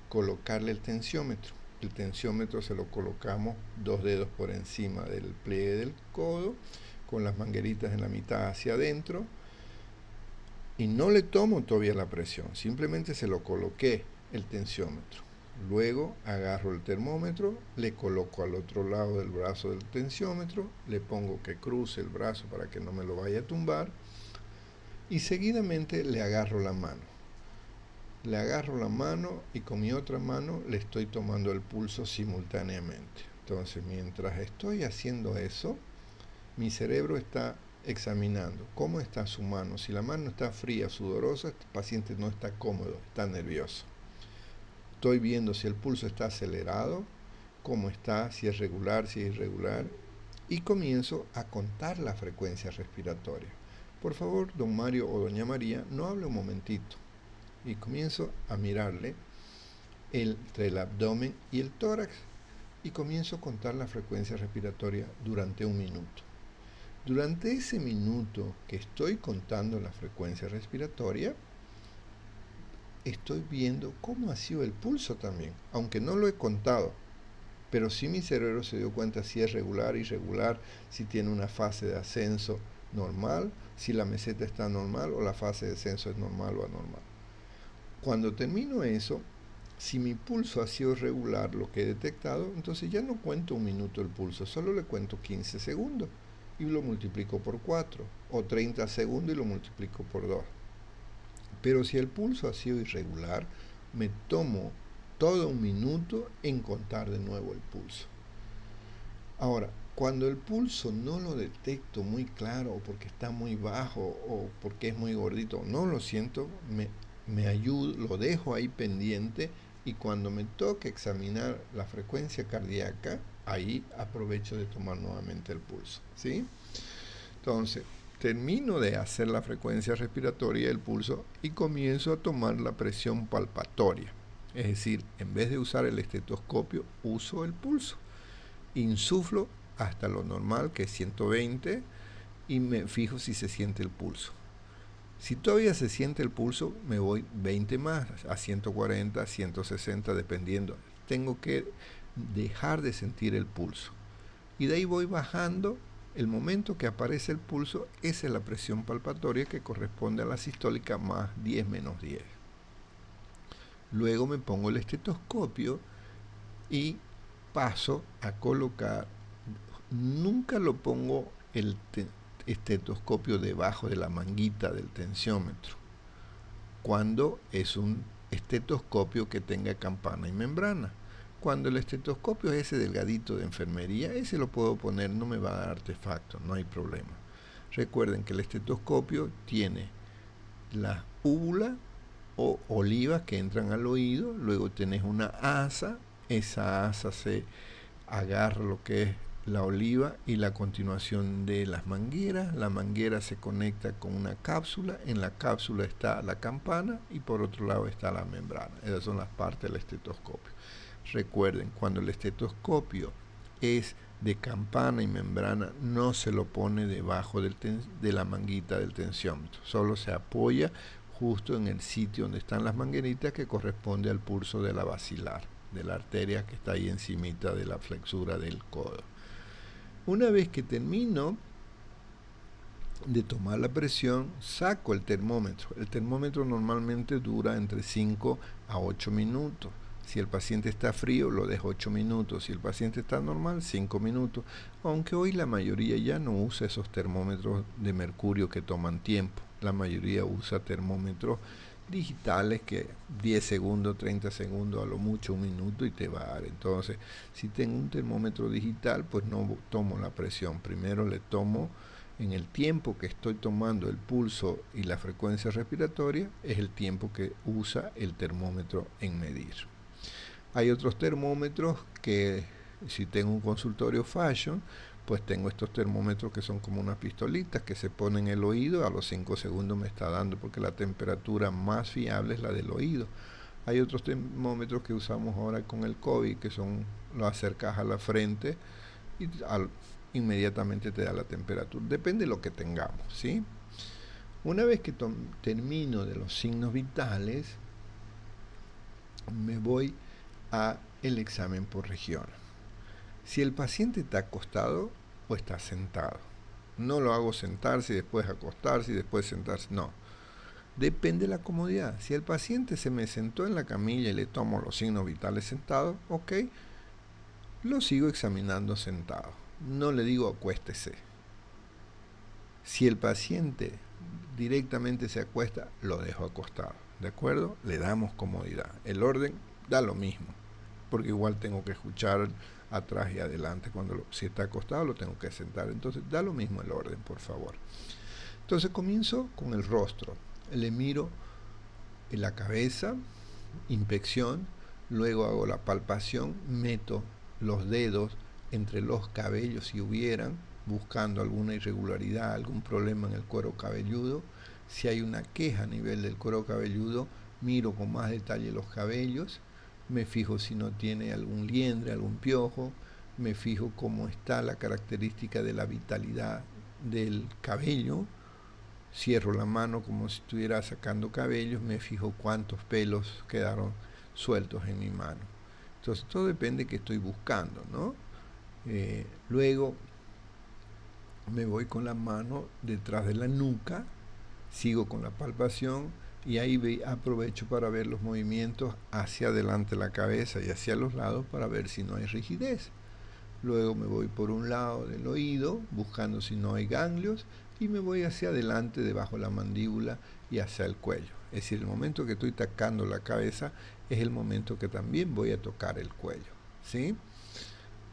colocarle el tensiómetro. El tensiómetro se lo colocamos 2 dedos por encima del pliegue del codo, con las mangueritas en la mitad hacia adentro, y no le tomo todavía la presión, simplemente se lo coloqué el tensiómetro. Luego agarro el termómetro, le coloco al otro lado del brazo del tensiómetro, le pongo que cruce el brazo para que no me lo vaya a tumbar, y seguidamente le agarro la mano. Le agarro la mano y con mi otra mano le estoy tomando el pulso simultáneamente. Entonces, mientras estoy haciendo eso, mi cerebro está examinando cómo está su mano. Si la mano está fría, sudorosa, el paciente no está cómodo, está nervioso. Estoy viendo si el pulso está acelerado, cómo está, si es regular, si es irregular, y comienzo a contar la frecuencia respiratoria. Por favor, don Mario o doña María, no hable un momentito. Y comienzo a mirarle entre el abdomen y el tórax y comienzo a contar la frecuencia respiratoria durante 1 minuto. Durante ese minuto que estoy contando la frecuencia respiratoria, estoy viendo cómo ha sido el pulso también, aunque no lo he contado, pero sí mi cerebro se dio cuenta si es regular, irregular, si tiene una fase de ascenso normal, si la meseta está normal o la fase de descenso es normal o anormal. Cuando termino eso, si mi pulso ha sido regular, lo que he detectado, entonces ya no cuento 1 minuto el pulso, solo le cuento 15 segundos y lo multiplico por 4, o 30 segundos y lo multiplico por 2. Pero si el pulso ha sido irregular, me tomo todo 1 minuto en contar de nuevo el pulso. Ahora, cuando el pulso no lo detecto muy claro, o porque está muy bajo, o porque es muy gordito, no lo siento, me ayudo, lo dejo ahí pendiente, y cuando me toque examinar la frecuencia cardíaca, ahí aprovecho de tomar nuevamente el pulso, ¿sí? Entonces, termino de hacer la frecuencia respiratoria del pulso y comienzo a tomar la presión palpatoria. Es decir, en vez de usar el estetoscopio, uso el pulso. Insuflo hasta lo normal, que es 120, y me fijo si se siente el pulso. Si todavía se siente el pulso, me voy 20 más, a 140, 160, dependiendo. Tengo que dejar de sentir el pulso. Y de ahí voy bajando. El momento que aparece el pulso, esa es la presión palpatoria que corresponde a la sistólica más 10 menos 10. Luego me pongo el estetoscopio y paso a colocar, nunca lo pongo el estetoscopio debajo de la manguita del tensiómetro, cuando es un estetoscopio que tenga campana y membrana. Cuando el estetoscopio es ese delgadito de enfermería, ese lo puedo poner, no me va a dar artefacto, no hay problema. Recuerden que el estetoscopio tiene la úvula o olivas que entran al oído, luego tenés una asa, esa asa se agarra lo que es la oliva y la continuación de las mangueras. La manguera se conecta con una cápsula, en la cápsula está la campana y por otro lado está la membrana. Esas son las partes del estetoscopio. Recuerden, cuando el estetoscopio es de campana y membrana, no se lo pone debajo de la manguita del tensiómetro, solo se apoya justo en el sitio donde están las mangueritas, que corresponde al pulso de la basilar, de la arteria que está ahí encimita de la flexura del codo. Una vez que termino de tomar la presión, saco el termómetro. El termómetro normalmente dura entre 5 a 8 minutos. Si el paciente está frío, lo dejo 8 minutos. Si el paciente está normal, 5 minutos. Aunque hoy la mayoría ya no usa esos termómetros de mercurio que toman tiempo. La mayoría usa termómetros digitales que 10 segundos, 30 segundos, a lo mucho 1 minuto y te va a dar. Entonces, si tengo un termómetro digital, pues no tomo la presión. Primero le tomo en el tiempo que estoy tomando el pulso y la frecuencia respiratoria, es el tiempo que usa el termómetro en medir. Hay otros termómetros que, si tengo un consultorio fashion, pues tengo estos termómetros que son como unas pistolitas que se ponen en el oído, a los 5 segundos me está dando, porque la temperatura más fiable es la del oído. Hay otros termómetros que usamos ahora con el COVID, que son, lo acercas a la frente y inmediatamente te da la temperatura. Depende de lo que tengamos, ¿sí? Una vez que termino de los signos vitales, me voy a el examen por región. Si el paciente está acostado o está sentado. No lo hago sentarse y después acostarse y después sentarse. No. Depende de la comodidad. Si el paciente se me sentó en la camilla y le tomo los signos vitales sentado, ok, lo sigo examinando sentado. No le digo acuéstese. Si el paciente directamente se acuesta, lo dejo acostado. ¿De acuerdo? Le damos comodidad. El orden da lo mismo, porque igual tengo que escuchar atrás y adelante. Si está acostado, lo tengo que sentar. Entonces, da lo mismo el orden, por favor. Entonces, comienzo con el rostro. Le miro en la cabeza, inspección, luego hago la palpación, meto los dedos entre los cabellos si hubieran, buscando alguna irregularidad, algún problema en el cuero cabelludo. Si hay una queja a nivel del cuero cabelludo, miro con más detalle los cabellos, me fijo si no tiene algún liendre, algún piojo, me fijo cómo está la característica de la vitalidad del cabello, cierro la mano como si estuviera sacando cabellos, me fijo cuántos pelos quedaron sueltos en mi mano. Entonces todo depende de qué estoy buscando, ¿no? Luego me voy con la mano detrás de la nuca, sigo con la palpación y ahí aprovecho para ver los movimientos hacia adelante la cabeza y hacia los lados para ver si no hay rigidez. Luego me voy por un lado del oído buscando si no hay ganglios y me voy hacia adelante debajo de la mandíbula y hacia el cuello. Es decir, el momento que estoy tocando la cabeza es el momento que también voy a tocar el cuello, ¿sí?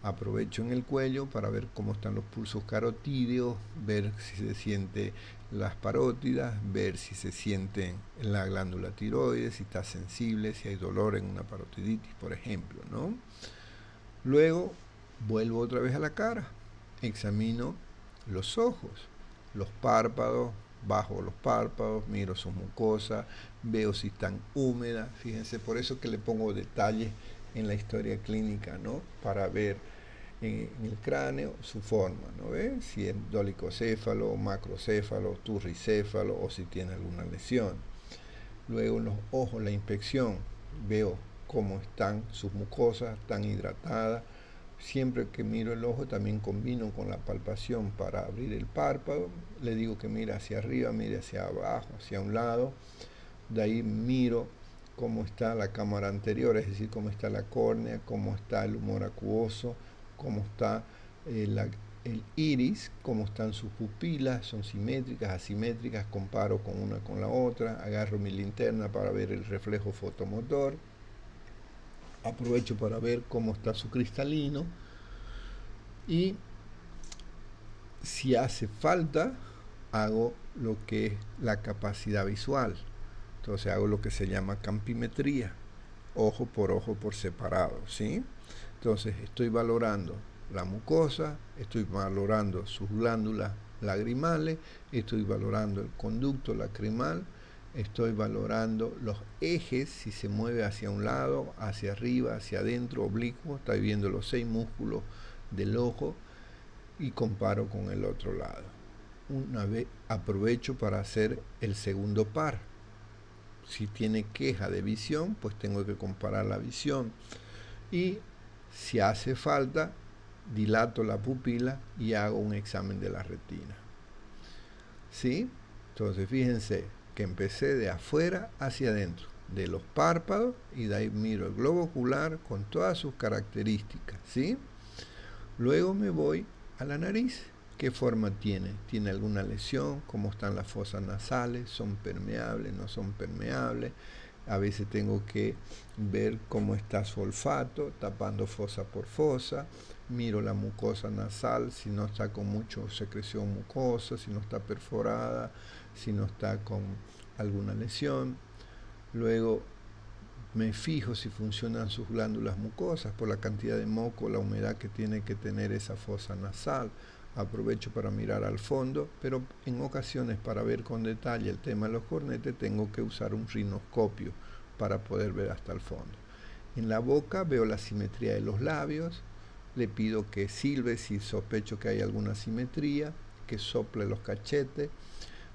Aprovecho en el cuello para ver cómo están los pulsos carotídeos, ver si se siente las parótidas, ver si se siente en la glándula tiroides, si está sensible, si hay dolor en una parotiditis, por ejemplo, ¿no? Luego vuelvo otra vez a la cara, examino los ojos, los párpados, bajo los párpados, miro su mucosa, veo si están húmedas. Fíjense, por eso que le pongo detalles en la historia clínica, ¿no? Para ver en el cráneo su forma, ¿no ves? Si es dolicocéfalo, macrocéfalo, turricéfalo o si tiene alguna lesión. Luego en los ojos, la inspección, veo cómo están sus mucosas, están hidratadas. Siempre que miro el ojo también combino con la palpación para abrir el párpado. Le digo que mire hacia arriba, mire hacia abajo, hacia un lado. De ahí miro cómo está la cámara anterior, es decir, cómo está la córnea, cómo está el humor acuoso, cómo está el iris, cómo están sus pupilas, son simétricas, asimétricas, comparo con una con la otra, agarro mi linterna para ver el reflejo fotomotor, aprovecho para ver cómo está su cristalino y si hace falta hago lo que es la capacidad visual. Entonces hago lo que se llama campimetría, ojo por separado, ¿sí? Entonces estoy valorando la mucosa, estoy valorando sus glándulas lagrimales, estoy valorando el conducto lacrimal, estoy valorando los ejes, si se mueve hacia un lado, hacia arriba, hacia adentro, oblicuo, estoy viendo los 6 músculos del ojo y comparo con el otro lado. Una vez aprovecho para hacer el segundo par. Si tiene queja de visión, pues tengo que comparar la visión. Y si hace falta, dilato la pupila y hago un examen de la retina. ¿Sí? Entonces fíjense que empecé de afuera hacia adentro, de los párpados, y de ahí miro el globo ocular con todas sus características. ¿Sí? Luego me voy a la nariz. ¿Qué forma tiene? ¿Tiene alguna lesión? ¿Cómo están las fosas nasales? ¿Son permeables? ¿No son permeables? A veces tengo que ver cómo está su olfato, tapando fosa por fosa. Miro la mucosa nasal, si no está con mucha secreción mucosa, si no está perforada, si no está con alguna lesión. Luego me fijo si funcionan sus glándulas mucosas por la cantidad de moco, la humedad que tiene que tener esa fosa nasal. Aprovecho para mirar al fondo, pero en ocasiones para ver con detalle el tema de los cornetes tengo que usar un rinoscopio para poder ver hasta el fondo. En la boca veo la simetría de los labios, le pido que silbe si sospecho que hay alguna simetría, que sople los cachetes,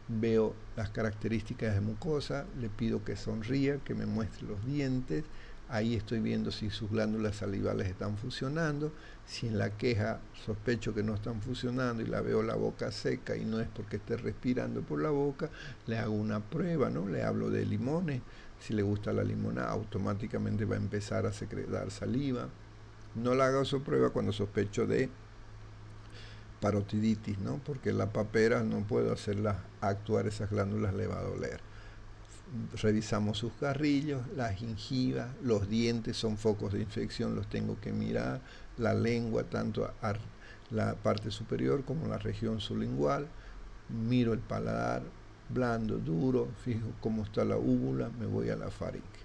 veo las características de mucosa, le pido que sonría, que me muestre los dientes. Ahí estoy viendo si sus glándulas salivales están funcionando. Si en la queja sospecho que no están funcionando y la veo la boca seca y no es porque esté respirando por la boca, le hago una prueba, ¿no? Le hablo de limones. Si le gusta la limonada, automáticamente va a empezar a secretar saliva. No la hago su prueba cuando sospecho de parotiditis, ¿no? Porque la papera no puedo hacerla actuar, esas glándulas le va a doler. Revisamos sus carrillos, la gingiva, los dientes son focos de infección, los tengo que mirar, la lengua, tanto a la parte superior como la región sublingual, miro el paladar, blando, duro, fijo cómo está la úvula, me voy a la faringe.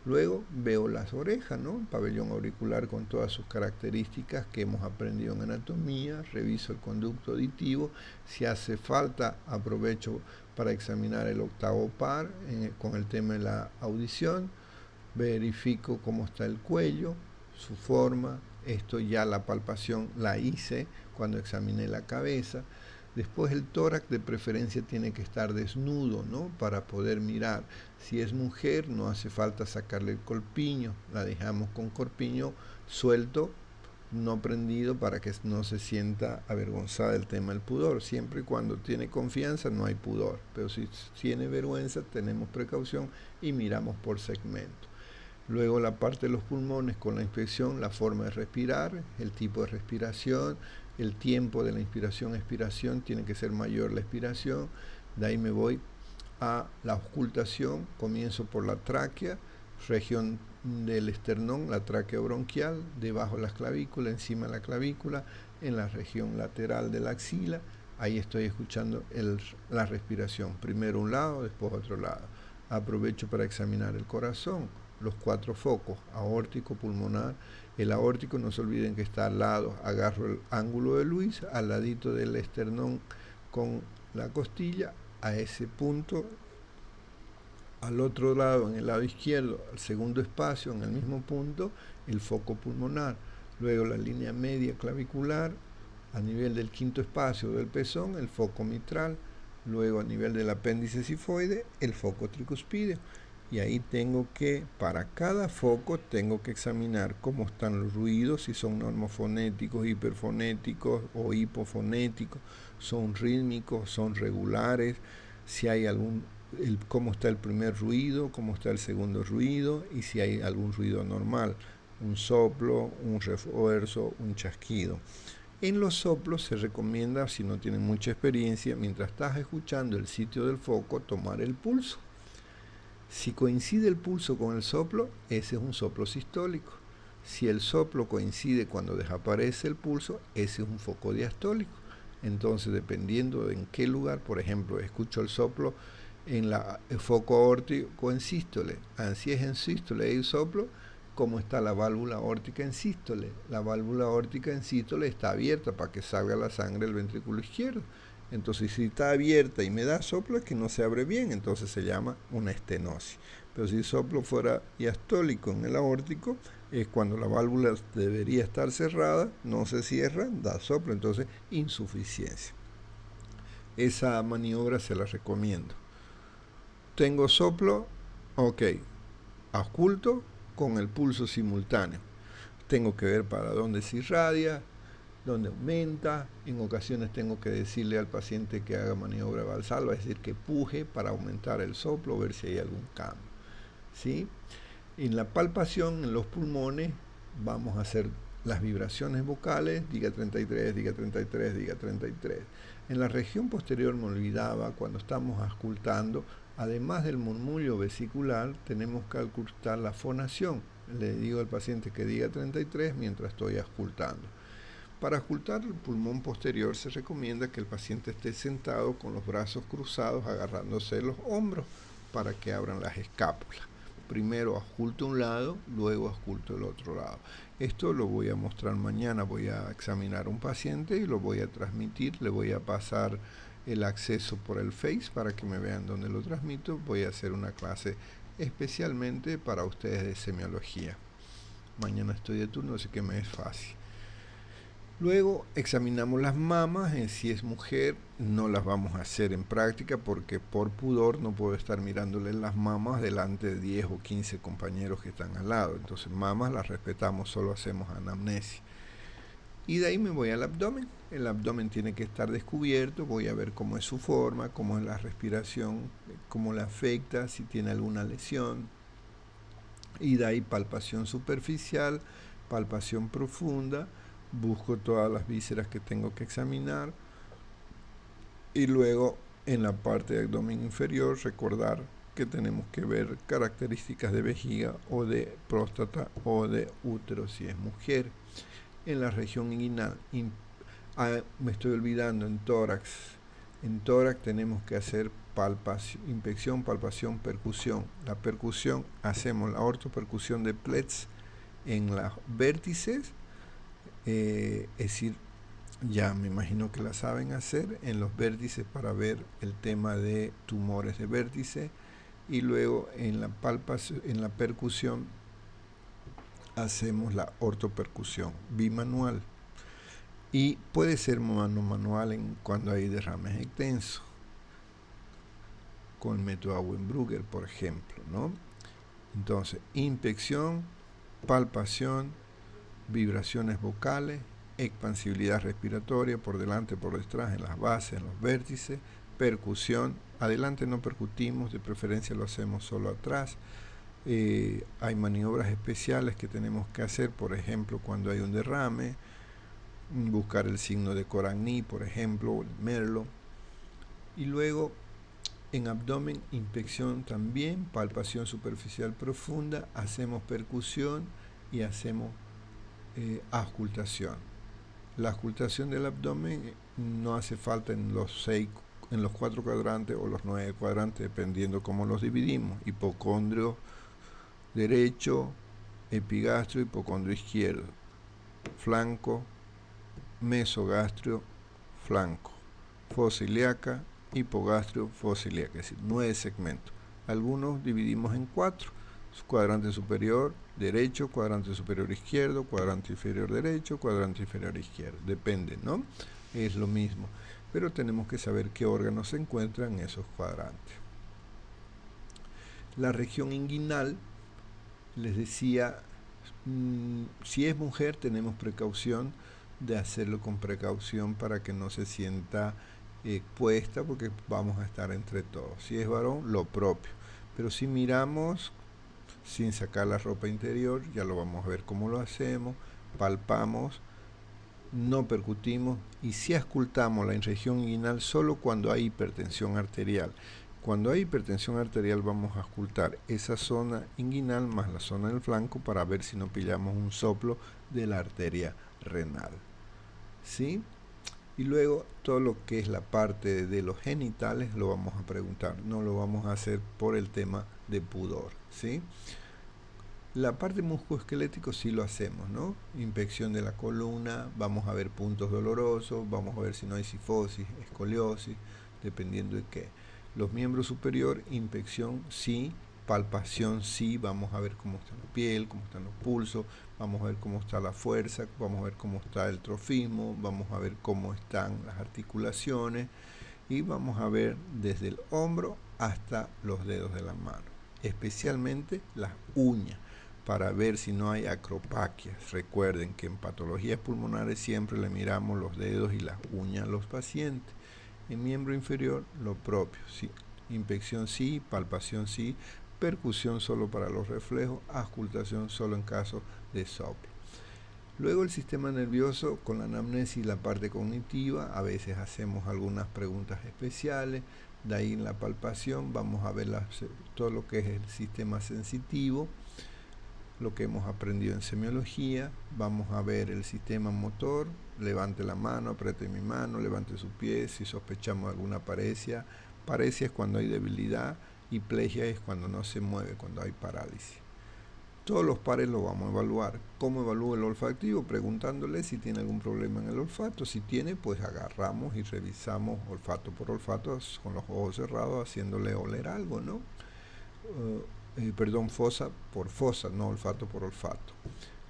Luego veo las orejas, ¿no? El pabellón auricular con todas sus características que hemos aprendido en anatomía, reviso el conducto auditivo, si hace falta aprovecho para examinar el octavo par con el tema de la audición, verifico cómo está el cuello, su forma, esto ya la palpación la hice cuando examiné la cabeza. Después el tórax de preferencia tiene que estar desnudo, ¿no? Para poder mirar. Si es mujer no hace falta sacarle el corpiño, la dejamos con corpiño suelto, no prendido, para que no se sienta avergonzada del tema del pudor. Siempre y cuando tiene confianza no hay pudor, pero si tiene vergüenza tenemos precaución y miramos por segmento. Luego la parte de los pulmones con la inspección, la forma de respirar, el tipo de respiración, el tiempo de la inspiración-expiración, tiene que ser mayor la expiración. De ahí me voy a la auscultación, comienzo por la tráquea, región del esternón, la tráquea bronquial, debajo de las clavículas, encima de la clavícula, en la región lateral de la axila. Ahí estoy escuchando la respiración, primero un lado, después otro lado. Aprovecho para examinar el corazón, los 4 focos, aórtico, pulmonar. El aórtico, no se olviden que está al lado, agarro el ángulo de Luis, al ladito del esternón con la costilla, a ese punto, al otro lado, en el lado izquierdo, al segundo espacio, en el mismo punto, el foco pulmonar. Luego la línea media clavicular, a nivel del quinto espacio del pezón, el foco mitral. Luego a nivel del apéndice sifoide, el foco tricuspideo. Y ahí tengo que, para cada foco, tengo que examinar cómo están los ruidos, si son normofonéticos, hiperfonéticos o hipofonéticos, son rítmicos, son regulares, si hay cómo está el primer ruido, cómo está el segundo ruido y si hay algún ruido normal, un soplo, un refuerzo, un chasquido. En los soplos se recomienda, si no tienen mucha experiencia, mientras estás escuchando el sitio del foco, tomar el pulso. Si coincide el pulso con el soplo, ese es un soplo sistólico. Si el soplo coincide cuando desaparece el pulso, ese es un foco diastólico. Entonces, dependiendo de en qué lugar, por ejemplo, escucho el soplo en el foco aórtico en sístole. Si es en sístole y soplo, ¿cómo está la válvula aórtica en sístole? La válvula aórtica en sístole está abierta para que salga la sangre del ventrículo izquierdo. Entonces, si está abierta y me da soplo, es que no se abre bien, entonces se llama una estenosis. Pero si el soplo fuera diastólico en el aórtico, es cuando la válvula debería estar cerrada, no se cierra, da soplo, entonces insuficiencia. Esa maniobra se la recomiendo. Tengo soplo, ok, oculto con el pulso simultáneo. Tengo que ver para dónde se irradia, dónde aumenta. En ocasiones tengo que decirle al paciente que haga maniobra valsalva, es decir, que puje para aumentar el soplo, ver si hay algún cambio. ¿Sí? En la palpación, en los pulmones, vamos a hacer las vibraciones vocales, diga 33, diga 33, diga 33. En la región posterior me olvidaba, cuando estamos auscultando, además del murmullo vesicular, tenemos que auscultar la fonación. Le digo al paciente que diga 33 mientras estoy auscultando. Para auscultar el pulmón posterior se recomienda que el paciente esté sentado con los brazos cruzados agarrándose los hombros para que abran las escápulas. Primero ausculto un lado, luego ausculto el otro lado. Esto lo voy a mostrar mañana, voy a examinar a un paciente y lo voy a transmitir, le voy a pasar el acceso por el Face para que me vean dónde lo transmito. Voy a hacer una clase especialmente para ustedes de semiología. Mañana estoy de turno, así que me es fácil. Luego examinamos las mamas. Si es mujer no las vamos a hacer en práctica porque por pudor no puedo estar mirándole las mamas delante de 10 o 15 compañeros que están al lado. Entonces mamas las respetamos, solo hacemos anamnesis. Y de ahí me voy al abdomen. El abdomen tiene que estar descubierto, voy a ver cómo es su forma, cómo es la respiración, cómo la afecta, si tiene alguna lesión. Y de ahí palpación superficial, palpación profunda. Busco todas las vísceras que tengo que examinar y luego en la parte de abdomen inferior recordar que tenemos que ver características de vejiga o de próstata o de útero si es mujer. En la región inguinal, me estoy olvidando, en tórax tenemos que hacer inspección, palpación, percusión. La percusión hacemos la ortopercusión de Pletz en los vértices. Es decir, ya me imagino que la saben hacer en los vértices para ver el tema de tumores de vértice y luego en la palpación, en la percusión hacemos la ortopercusión bimanual y puede ser manual cuando hay derrames extensos con el método Auenbrugger, por ejemplo, ¿no? Entonces, inspección, palpación, vibraciones vocales, expansibilidad respiratoria por delante, por detrás, en las bases, en los vértices, percusión, adelante no percutimos, de preferencia lo hacemos solo atrás. Hay maniobras especiales que tenemos que hacer, por ejemplo, cuando hay un derrame, buscar el signo de Coragny, por ejemplo, o el Merlo. Y luego en abdomen, inspección también, palpación superficial profunda, hacemos percusión y hacemos auscultación. La auscultación del abdomen no hace falta en los 4 cuadrantes o los 9 cuadrantes, dependiendo cómo los dividimos. Hipocondrio derecho, epigastrio, hipocondrio izquierdo, flanco, mesogastrio, flanco, fosa ilíaca, hipogastrio, fosa ilíaca, es decir, 9 segmentos. Algunos dividimos en 4, cuadrante superior derecho, cuadrante superior izquierdo, cuadrante inferior derecho, cuadrante inferior izquierdo, depende, ¿no? Es lo mismo, pero tenemos que saber qué órganos se encuentran en esos cuadrantes. La región inguinal, les decía, si es mujer tenemos precaución de hacerlo con precaución para que no se sienta expuesta, porque vamos a estar entre todos. Si es varón, lo propio. Pero si miramos sin sacar la ropa interior, ya lo vamos a ver cómo lo hacemos, palpamos, no percutimos y si auscultamos la región inguinal solo cuando hay hipertensión arterial. Cuando hay hipertensión arterial vamos a auscultar esa zona inguinal más la zona del flanco para ver si no pillamos un soplo de la arteria renal. ¿Sí? Y luego todo lo que es la parte de los genitales lo vamos a preguntar, no lo vamos a hacer por el tema de pudor. ¿Sí? La parte musculoesquelético sí lo hacemos, ¿no? Inspección de la columna, vamos a ver puntos dolorosos, vamos a ver si no hay cifosis, escoliosis, dependiendo de qué. Los miembros superior, inspección sí, palpación sí, vamos a ver cómo está la piel, cómo están los pulsos, vamos a ver cómo está la fuerza, vamos a ver cómo está el trofismo, vamos a ver cómo están las articulaciones y vamos a ver desde el hombro hasta los dedos de la mano, especialmente las uñas, para ver si no hay acropaquias. Recuerden que en patologías pulmonares siempre le miramos los dedos y las uñas a los pacientes. En miembro inferior lo propio, sí. Inspección sí, palpación sí, percusión solo para los reflejos, auscultación solo en caso de soplo. Luego el sistema nervioso con la anamnesis y la parte cognitiva, a veces hacemos algunas preguntas especiales, de ahí en la palpación vamos a ver todo lo que es el sistema sensitivo, lo que hemos aprendido en semiología, vamos a ver el sistema motor, levante la mano, apriete mi mano, levante su pie, si sospechamos alguna paresia. Paresia es cuando hay debilidad y plegia es cuando no se mueve, cuando hay parálisis. Todos los pares los vamos a evaluar. ¿Cómo evalúo el olfativo? Preguntándole si tiene algún problema en el olfato. Si tiene, pues agarramos y revisamos olfato por olfato con los ojos cerrados, haciéndole oler algo, ¿no? Fosa por fosa, no olfato por olfato.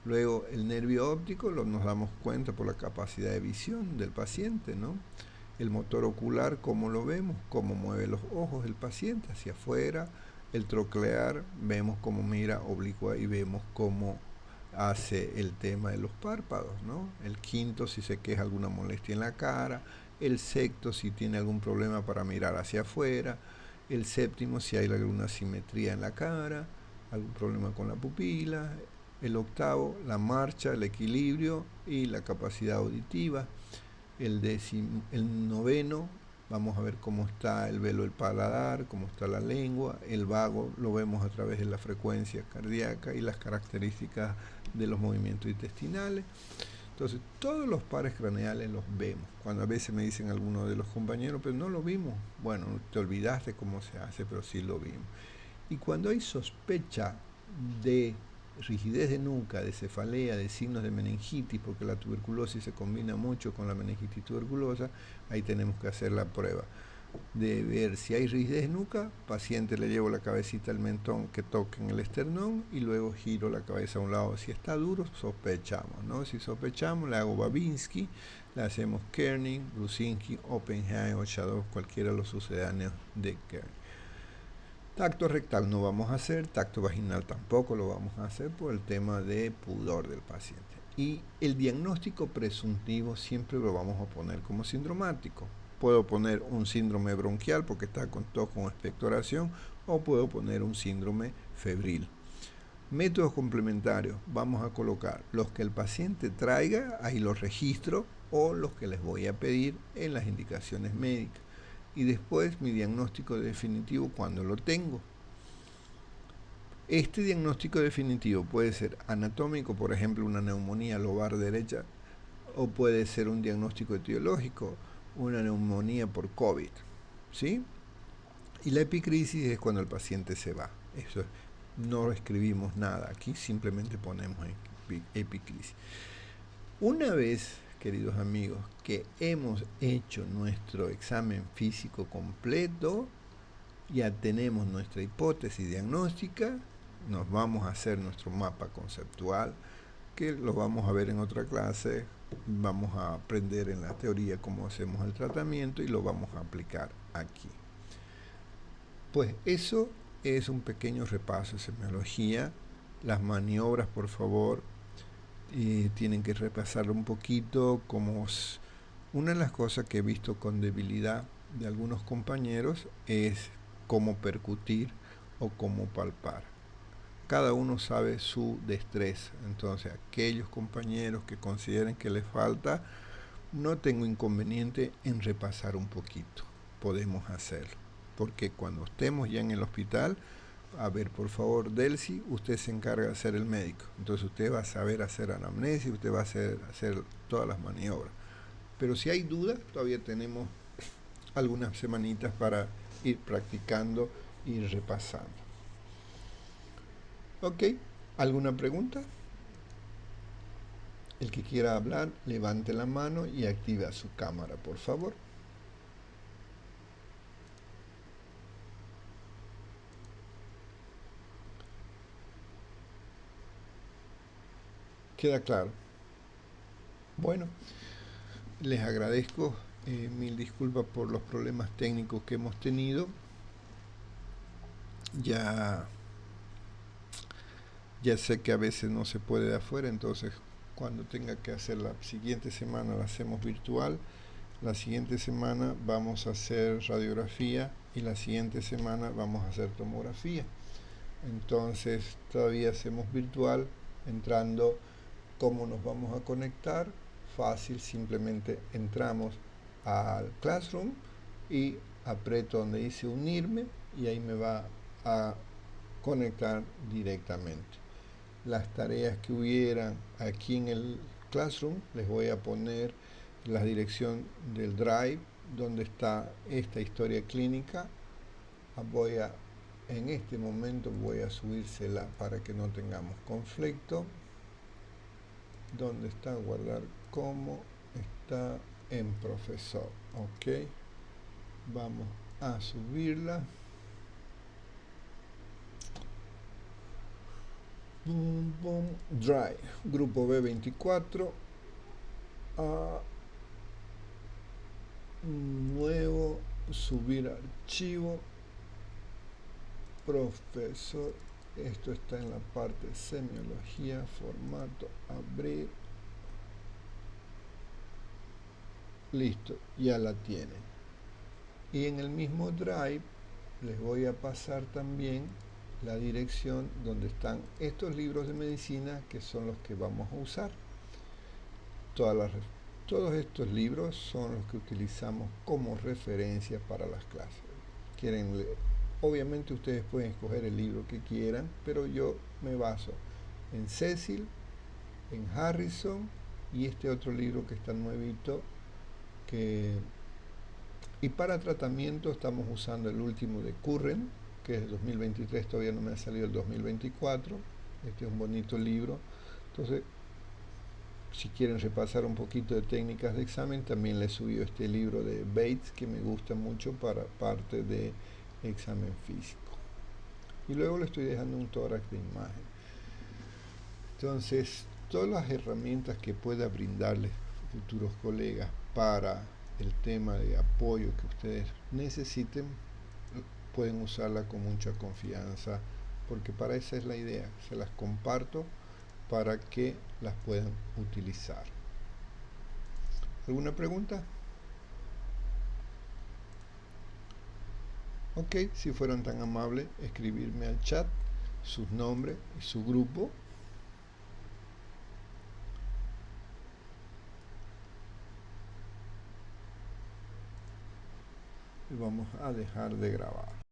Luego el nervio óptico nos damos cuenta por la capacidad de visión del paciente, ¿no? El motor ocular, cómo lo vemos, cómo mueve los ojos el paciente hacia afuera. El troclear, vemos cómo mira oblicua y vemos cómo hace el tema de los párpados, ¿no? El quinto, si se queja alguna molestia en la cara. El sexto, si tiene algún problema para mirar hacia afuera. El séptimo, si hay alguna asimetría en la cara, algún problema con la pupila. El octavo, la marcha, el equilibrio y la capacidad auditiva. El noveno, vamos a ver cómo está el velo del paladar, cómo está la lengua. El vago lo vemos a través de la frecuencia cardíaca y las características de los movimientos intestinales. Entonces, todos los pares craneales los vemos. Cuando a veces me dicen algunos de los compañeros, pero no lo vimos. Bueno, te olvidaste cómo se hace, pero sí lo vimos. Y cuando hay sospecha de rigidez de nuca, de cefalea, de signos de meningitis, porque la tuberculosis se combina mucho con la meningitis tuberculosa, ahí tenemos que hacer la prueba de ver si hay rigidez de nuca. Paciente, le llevo la cabecita al mentón que toque en el esternón y luego giro la cabeza a un lado. Si está duro, sospechamos, ¿no? Si sospechamos, le hago Babinski, le hacemos Kerning, Brusinski, Oppenheim o Shadow, cualquiera de los sucedáneos de Kerning. Tacto rectal no vamos a hacer, tacto vaginal tampoco lo vamos a hacer por el tema de pudor del paciente. Y el diagnóstico presuntivo siempre lo vamos a poner como sindromático. Puedo poner un síndrome bronquial porque está con tos con expectoración, o puedo poner un síndrome febril. Métodos complementarios, vamos a colocar los que el paciente traiga, ahí los registro, o los que les voy a pedir en las indicaciones médicas. Y después mi diagnóstico definitivo cuando lo tengo. Este diagnóstico definitivo puede ser anatómico, por ejemplo una neumonía lobar derecha, o puede ser un diagnóstico etiológico, una neumonía por COVID, ¿sí? Y la epicrisis es cuando el paciente se va. Eso es, no escribimos nada aquí, simplemente ponemos epicrisis. Una vez, queridos amigos, que hemos hecho nuestro examen físico completo, ya tenemos nuestra hipótesis diagnóstica, nos vamos a hacer nuestro mapa conceptual, que lo vamos a ver en otra clase, vamos a aprender en la teoría cómo hacemos el tratamiento y lo vamos a aplicar aquí. Pues eso es un pequeño repaso de semiología. Las maniobras, por favor, tienen que repasarlo un poquito. Una de las cosas que he visto con debilidad de algunos compañeros es cómo percutir o cómo palpar. Cada uno sabe su destreza, entonces aquellos compañeros que consideren que les falta, no tengo inconveniente en repasar un poquito, podemos hacerlo, porque cuando estemos ya en el hospital, a ver, por favor, Delcy, usted se encarga de ser el médico, entonces usted va a saber hacer anamnesis, usted va a hacer todas las maniobras, pero si hay dudas, todavía tenemos algunas semanitas para ir practicando y repasando. Ok, ¿alguna pregunta? El que quiera hablar, levante la mano y active su cámara, por favor. ¿Queda claro? Bueno, les agradezco, mil disculpas por los problemas técnicos que hemos tenido. Ya sé que a veces no se puede de afuera, entonces cuando tenga que hacer la siguiente semana la hacemos virtual. La siguiente semana vamos a hacer radiografía y la siguiente semana vamos a hacer tomografía. Entonces todavía hacemos virtual, entrando. ¿Cómo nos vamos a conectar? Fácil, simplemente entramos al Classroom y aprieto donde dice unirme y ahí me va a conectar directamente. Las tareas que hubieran aquí en el Classroom, les voy a poner la dirección del Drive donde está esta historia clínica. En este momento voy a subírsela para que no tengamos conflicto. ¿Dónde está? Guardar como. Está en profesor. Ok. Vamos a subirla. Boom, boom. Drive. Grupo B24. Nuevo. Subir archivo. Profesor. Esto está en la parte de semiología. Formato. Abrir. Listo. Ya la tienen. Y en el mismo Drive les voy a pasar también la dirección donde están estos libros de medicina que son los que vamos a usar. Todos estos libros son los que utilizamos como referencia para las clases. Quieren leer. Obviamente ustedes pueden escoger el libro que quieran, pero yo me baso en Cecil, en Harrison y este otro libro que está nuevito. Y para tratamiento estamos usando el último de Curren, que es de 2023, todavía no me ha salido el 2024. Este es un bonito libro. Entonces, si quieren repasar un poquito de técnicas de examen, también les subió este libro de Bates, que me gusta mucho para parte de examen físico. Y luego le estoy dejando un tórax de imagen. Entonces, todas las herramientas que pueda brindarles futuros colegas para el tema de apoyo que ustedes necesiten, pueden usarla con mucha confianza, porque para esa es la idea. Se las comparto para que las puedan utilizar. ¿Alguna pregunta? Ok, si fueran tan amables, escribirme al chat sus nombres y su grupo. Y vamos a dejar de grabar.